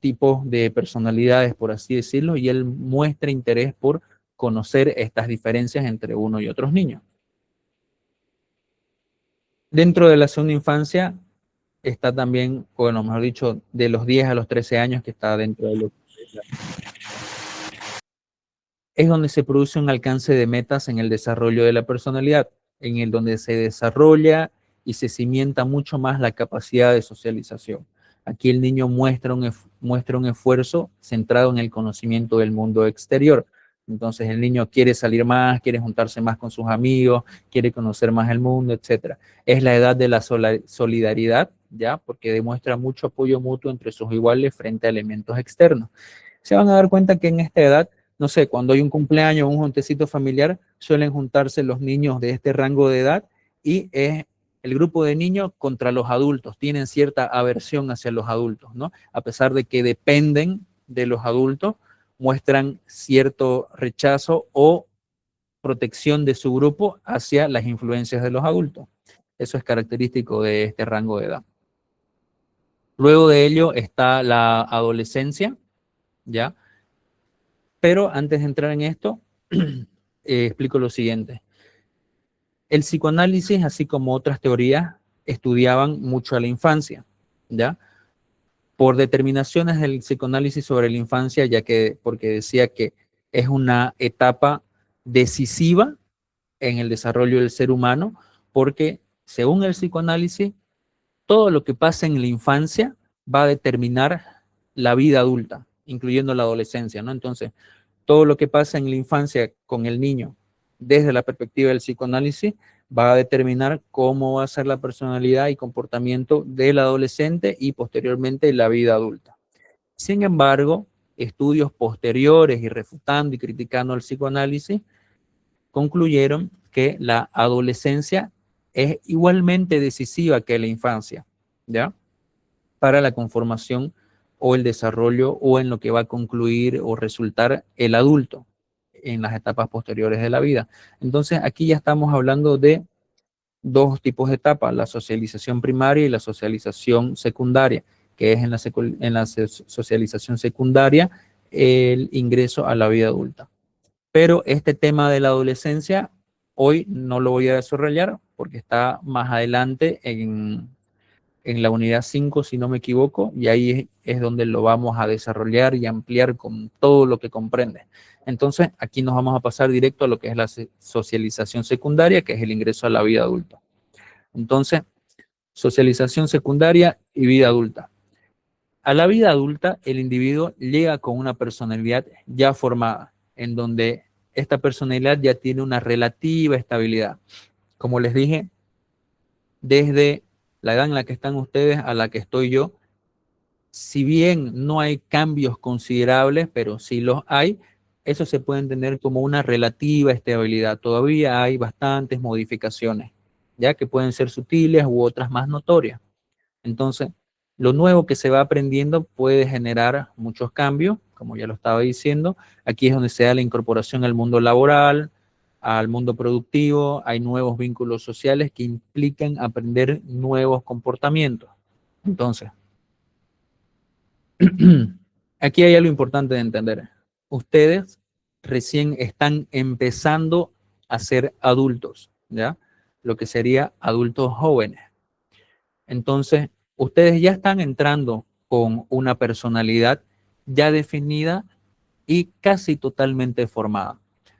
tipos de personalidades, por así decirlo, y él muestra interés por conocer estas diferencias entre uno y otros niños. Dentro de la segunda infancia está también, bueno, mejor dicho, de los 10 a los 13 años que está dentro de lo que es donde se produce un alcance de metas en el desarrollo de la personalidad, en el donde se desarrolla y se cimienta mucho más la capacidad de socialización. Aquí el niño muestra un esfuerzo centrado en el conocimiento del mundo exterior. Entonces el niño quiere salir más, quiere juntarse más con sus amigos, quiere conocer más el mundo, etc. Es la edad de la solidaridad, ¿ya? Porque demuestra mucho apoyo mutuo entre sus iguales frente a elementos externos. Se van a dar cuenta que en esta edad, no sé, cuando hay un cumpleaños o un juntecito familiar, suelen juntarse los niños de este rango de edad y es el grupo de niños contra los adultos, tienen cierta aversión hacia los adultos, ¿no? A pesar de que dependen de los adultos, muestran cierto rechazo o protección de su grupo hacia las influencias de los adultos. Eso es característico de este rango de edad. Luego de ello está la adolescencia, ¿ya? Pero antes de entrar en esto, explico lo siguiente. El psicoanálisis, así como otras teorías, estudiaban mucho a la infancia, ¿ya? Por determinaciones del psicoanálisis sobre la infancia, ya que, porque decía que es una etapa decisiva en el desarrollo del ser humano, porque según el psicoanálisis, todo lo que pasa en la infancia va a determinar la vida adulta, incluyendo la adolescencia, ¿no? Entonces, todo lo que pasa en la infancia con el niño desde la perspectiva del psicoanálisis va a determinar cómo va a ser la personalidad y comportamiento del adolescente y posteriormente la vida adulta. Sin embargo, estudios posteriores y refutando y criticando el psicoanálisis concluyeron que la adolescencia es igualmente decisiva que la infancia, ¿ya? Para la conformación o el desarrollo o en lo que va a concluir o resultar el adulto en las etapas posteriores de la vida. Entonces, aquí ya estamos hablando de dos tipos de etapas, la socialización primaria y la socialización secundaria, que es en la socialización secundaria el ingreso a la vida adulta. Pero este tema de la adolescencia hoy no lo voy a desarrollar porque está más adelante en la unidad 5, si no me equivoco, y ahí es donde lo vamos a desarrollar y ampliar con todo lo que comprende. Entonces, aquí nos vamos a pasar directo a lo que es la socialización secundaria, que es el ingreso a la vida adulta. Entonces, socialización secundaria y vida adulta. A la vida adulta, el individuo llega con una personalidad ya formada, en donde esta personalidad ya tiene una relativa estabilidad. Como les dije, desde la edad en la que están ustedes a la que estoy yo, si bien no hay cambios considerables, pero sí los hay, eso se puede entender como una relativa estabilidad. Todavía hay bastantes modificaciones, ya que pueden ser sutiles u otras más notorias. Entonces, lo nuevo que se va aprendiendo puede generar muchos cambios, como ya lo estaba diciendo. Aquí es donde se da la incorporación al mundo laboral, al mundo productivo, hay nuevos vínculos sociales que implican aprender nuevos comportamientos. Entonces, aquí hay algo importante de entender. Ustedes recién están empezando a ser adultos, ¿ya? Lo que sería adultos jóvenes. Entonces, ustedes ya están entrando con una personalidad ya definida y casi totalmente formada.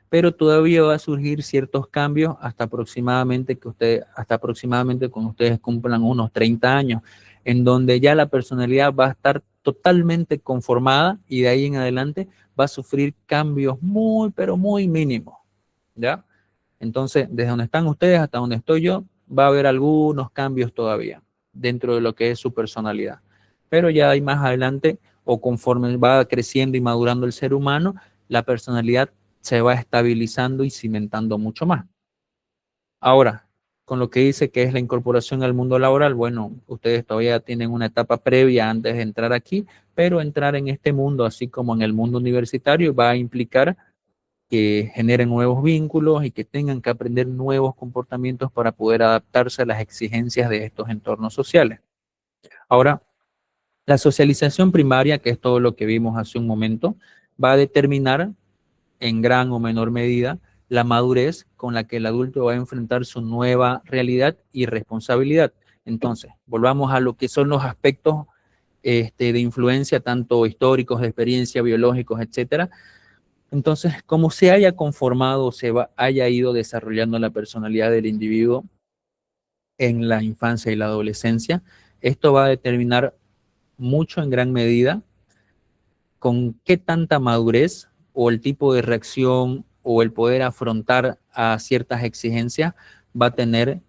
Pero todavía va a surgir ciertos cambios hasta aproximadamente cuando ustedes cumplan unos 30 años, en donde ya la personalidad va a estar totalmente conformada y de ahí en adelante va a sufrir cambios muy, pero muy mínimos, ¿ya? Entonces, desde donde están ustedes hasta donde estoy yo, va a haber algunos cambios todavía dentro de lo que es su personalidad. Pero ya hay más adelante, o conforme va creciendo y madurando el ser humano, la personalidad se va estabilizando y cimentando mucho más. Ahora, con lo que dice que es la incorporación al mundo laboral, bueno, ustedes todavía tienen una etapa previa antes de entrar aquí, pero entrar en este mundo, así como en el mundo universitario, va a implicar que generen nuevos vínculos y que tengan que aprender nuevos comportamientos para poder adaptarse a las exigencias de estos entornos sociales. Ahora, la socialización primaria, que es todo lo que vimos hace un momento, va a determinar en gran o menor medida la madurez con la que el adulto va a enfrentar su nueva realidad y responsabilidad. Entonces, volvamos a lo que son los aspectos de influencia, tanto históricos, de experiencia, biológicos, etcétera. Entonces, como se haya conformado, haya ido desarrollando la personalidad del individuo en la infancia y la adolescencia, esto va a determinar mucho en gran medida con qué tanta madurez o el tipo de reacción o el poder afrontar a ciertas exigencias va a tener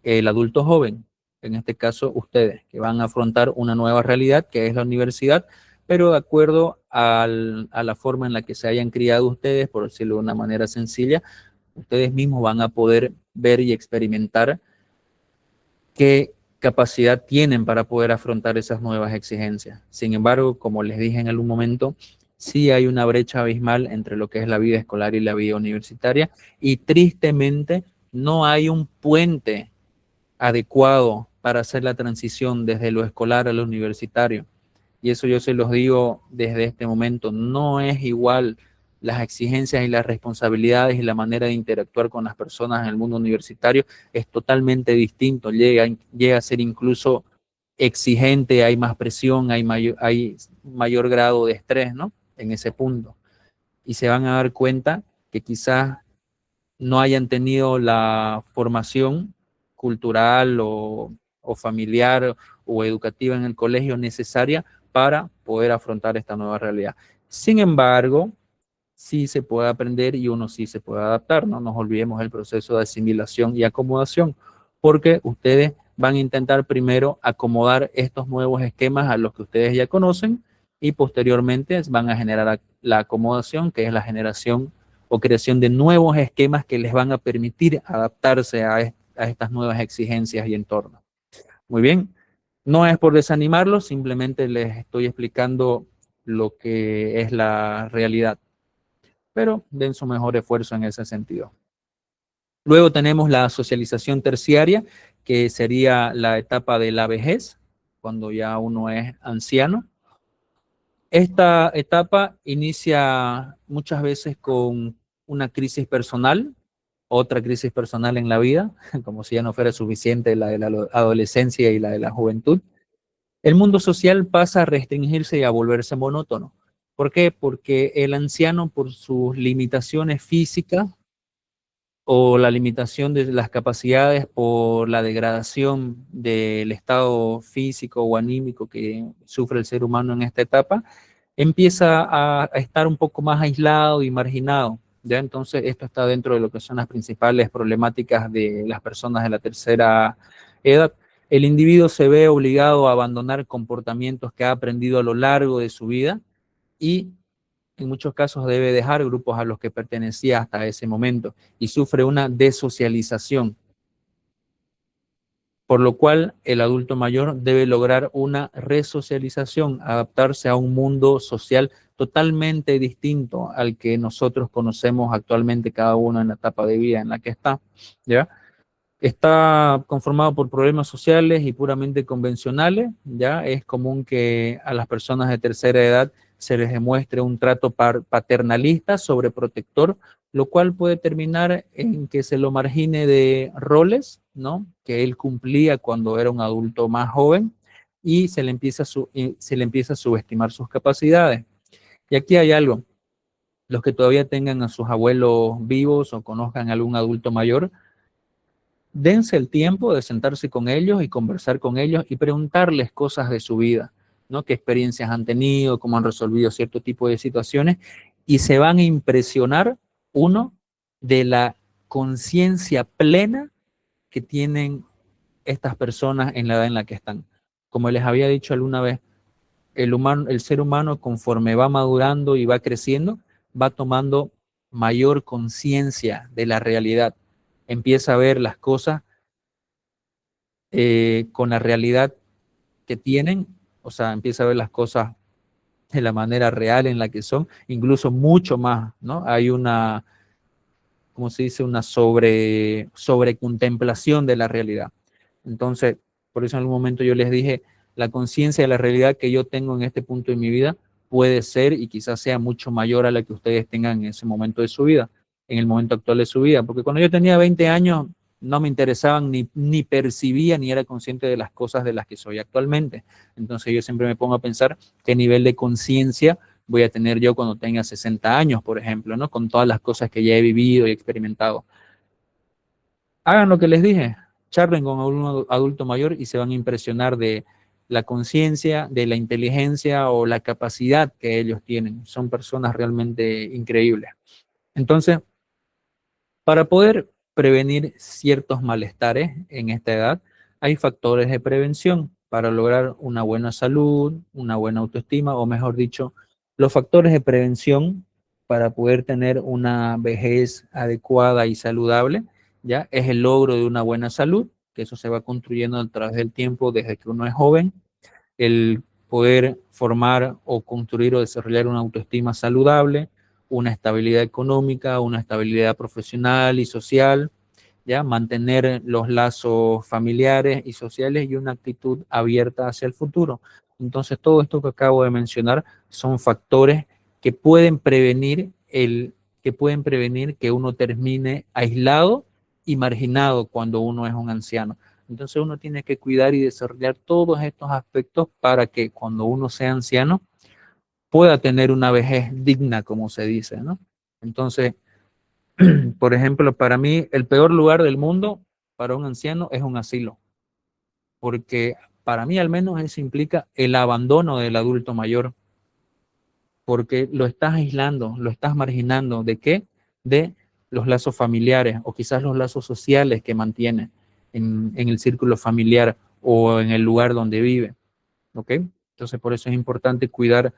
el adulto joven, en este caso ustedes, que van a afrontar una nueva realidad que es la universidad, pero de acuerdo a la forma en la que se hayan criado ustedes, por decirlo de una manera sencilla, ustedes mismos van a poder ver y experimentar qué capacidad tienen para poder afrontar esas nuevas exigencias. Sin embargo, como les dije en algún momento, sí hay una brecha abismal entre lo que es la vida escolar y la vida universitaria y tristemente no hay un puente adecuado para hacer la transición desde lo escolar a lo universitario. Y eso yo se los digo desde este momento, no es igual las exigencias y las responsabilidades y la manera de interactuar con las personas en el mundo universitario es totalmente distinto, llega a ser incluso exigente, hay más presión, hay mayor grado de estrés, ¿no? En ese punto. Y se van a dar cuenta que quizás no hayan tenido la formación cultural o familiar o educativa en el colegio necesaria para poder afrontar esta nueva realidad. Sin embargo, sí se puede aprender y uno sí se puede adaptar, no nos olvidemos del proceso de asimilación y acomodación, porque ustedes van a intentar primero acomodar estos nuevos esquemas a los que ustedes ya conocen y posteriormente van a generar la acomodación, que es la generación o creación de nuevos esquemas que les van a permitir adaptarse a estas nuevas exigencias y entornos. Muy bien, no es por desanimarlos, simplemente les estoy explicando lo que es la realidad, pero den su mejor esfuerzo en ese sentido. Luego tenemos la socialización terciaria, que sería la etapa de la vejez, cuando ya uno es anciano. Esta etapa inicia muchas veces con una crisis personal, otra crisis personal en la vida, como si ya no fuera suficiente la de la adolescencia y la de la juventud. El mundo social pasa a restringirse y a volverse monótono. ¿Por qué? Porque el anciano, por sus limitaciones físicas o la limitación de las capacidades por la degradación del estado físico o anímico que sufre el ser humano en esta etapa, empieza a estar un poco más aislado y marginado. ¿Ya? Entonces, esto está dentro de lo que son las principales problemáticas de las personas de la tercera edad. El individuo se ve obligado a abandonar comportamientos que ha aprendido a lo largo de su vida y en muchos casos debe dejar grupos a los que pertenecía hasta ese momento y sufre una desocialización, por lo cual el adulto mayor debe lograr una resocialización, adaptarse a un mundo social totalmente distinto al que nosotros conocemos actualmente cada uno en la etapa de vida en la que está, ¿ya? Está conformado por problemas sociales y puramente convencionales, ¿ya? Es común que a las personas de tercera edad se les demuestre un trato paternalista, sobreprotector, lo cual puede terminar en que se lo margine de roles ¿no?, que él cumplía cuando era un adulto más joven y se le empieza a subestimar sus capacidades. Y aquí hay algo, los que todavía tengan a sus abuelos vivos o conozcan a algún adulto mayor, dense el tiempo de sentarse con ellos y conversar con ellos y preguntarles cosas de su vida, ¿no? Qué experiencias han tenido, cómo han resolvido cierto tipo de situaciones, y se van a impresionar, uno, de la conciencia plena que tienen estas personas en la edad en la que están. Como les había dicho alguna vez, el ser humano, conforme va madurando y va creciendo, va tomando mayor conciencia de la realidad, empieza a ver las cosas con la realidad que tienen, o sea, empieza a ver las cosas de la manera real en la que son, incluso mucho más, ¿no? Hay una, como se dice, una sobrecontemplación de la realidad. Entonces, por eso en algún momento yo les dije, la conciencia de la realidad que yo tengo en este punto de mi vida puede ser y quizás sea mucho mayor a la que ustedes tengan en ese momento de su vida, en el momento actual de su vida, porque cuando yo tenía 20 años no me interesaban ni percibía ni era consciente de las cosas de las que soy actualmente. Entonces yo siempre me pongo a pensar qué nivel de conciencia voy a tener yo cuando tenga 60 años, por ejemplo, ¿no? Con todas las cosas que ya he vivido y experimentado. Hagan lo que les dije, charlen con un adulto mayor y se van a impresionar de la conciencia, de la inteligencia o la capacidad que ellos tienen. Son personas realmente increíbles. Entonces, para poder prevenir ciertos malestares en esta edad, hay factores de prevención para lograr una buena salud, una buena autoestima, o mejor dicho, los factores de prevención para poder tener una vejez adecuada y saludable, ya es el logro de una buena salud, que eso se va construyendo a través del tiempo desde que uno es joven, el poder formar o construir o desarrollar una autoestima saludable, una estabilidad económica, una estabilidad profesional y social, ¿ya? Mantener los lazos familiares y sociales y una actitud abierta hacia el futuro. Entonces, todo esto que acabo de mencionar son factores que pueden prevenir que uno termine aislado y marginado cuando uno es un anciano. Entonces uno tiene que cuidar y desarrollar todos estos aspectos para que cuando uno sea anciano pueda tener una vejez digna, como se dice, ¿no? Entonces, por ejemplo, para mí el peor lugar del mundo para un anciano es un asilo, porque para mí al menos eso implica el abandono del adulto mayor, porque lo estás aislando, lo estás marginando. ¿De qué? De los lazos familiares o quizás los lazos sociales que mantiene en el círculo familiar o en el lugar donde vive. ¿Ok? Entonces, por eso es importante cuidar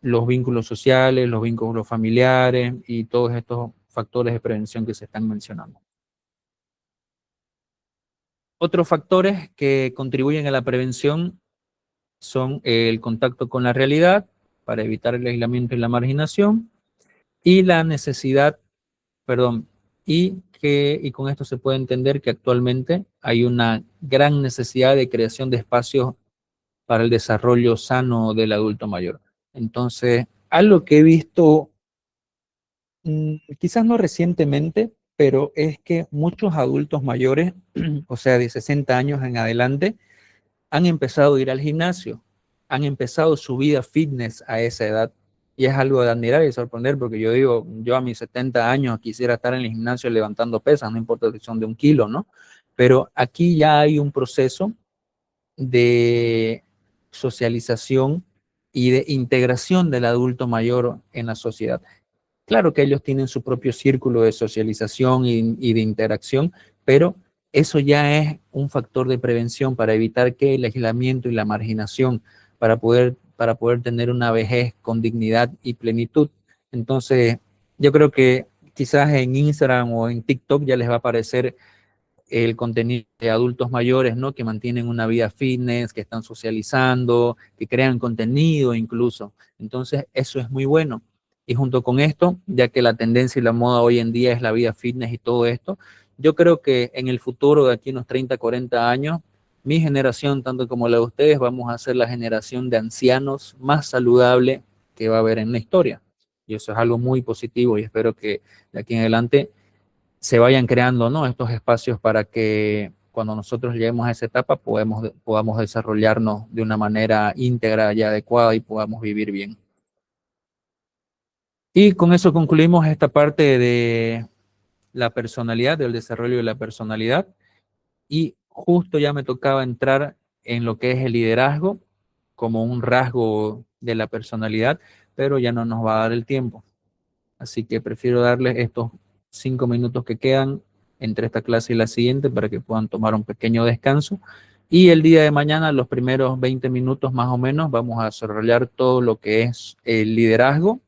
los vínculos sociales, los vínculos familiares y todos estos factores de prevención que se están mencionando. Otros factores que contribuyen a la prevención son el contacto con la realidad para evitar el aislamiento y la marginación y la necesidad, perdón, y con esto se puede entender que actualmente hay una gran necesidad de creación de espacios para el desarrollo sano del adulto mayor. Entonces, algo que he visto, quizás no recientemente, pero es que muchos adultos mayores, o sea, de 60 años en adelante, han empezado a ir al gimnasio, han empezado su vida fitness a esa edad. Y es algo de admirar y sorprender, porque yo digo, yo a mis 70 años quisiera estar en el gimnasio levantando pesas, no importa si son de 1 kilo, ¿no? Pero aquí ya hay un proceso de socialización y de integración del adulto mayor en la sociedad. Claro que ellos tienen su propio círculo de socialización y de interacción, pero eso ya es un factor de prevención para evitar que el aislamiento y la marginación, para poder tener una vejez con dignidad y plenitud. Entonces, yo creo que quizás en Instagram o en TikTok ya les va a aparecer el contenido de adultos mayores, ¿no? Que mantienen una vida fitness, que están socializando, que crean contenido incluso. Entonces, eso es muy bueno. Y junto con esto, ya que la tendencia y la moda hoy en día es la vida fitness y todo esto, yo creo que en el futuro de aquí unos 30, 40 años, mi generación, tanto como la de ustedes, vamos a ser la generación de ancianos más saludable que va a haber en la historia. Y eso es algo muy positivo y espero que de aquí en adelante se vayan creando, ¿no?, estos espacios para que cuando nosotros lleguemos a esa etapa podamos desarrollarnos de una manera íntegra y adecuada y podamos vivir bien. Y con eso concluimos esta parte de la personalidad, del desarrollo de la personalidad, y justo ya me tocaba entrar en lo que es el liderazgo como un rasgo de la personalidad, pero ya no nos va a dar el tiempo. Así que prefiero darles estos 5 minutos que quedan entre esta clase y la siguiente para que puedan tomar un pequeño descanso. Y el día de mañana, los primeros 20 minutos más o menos, vamos a desarrollar todo lo que es el liderazgo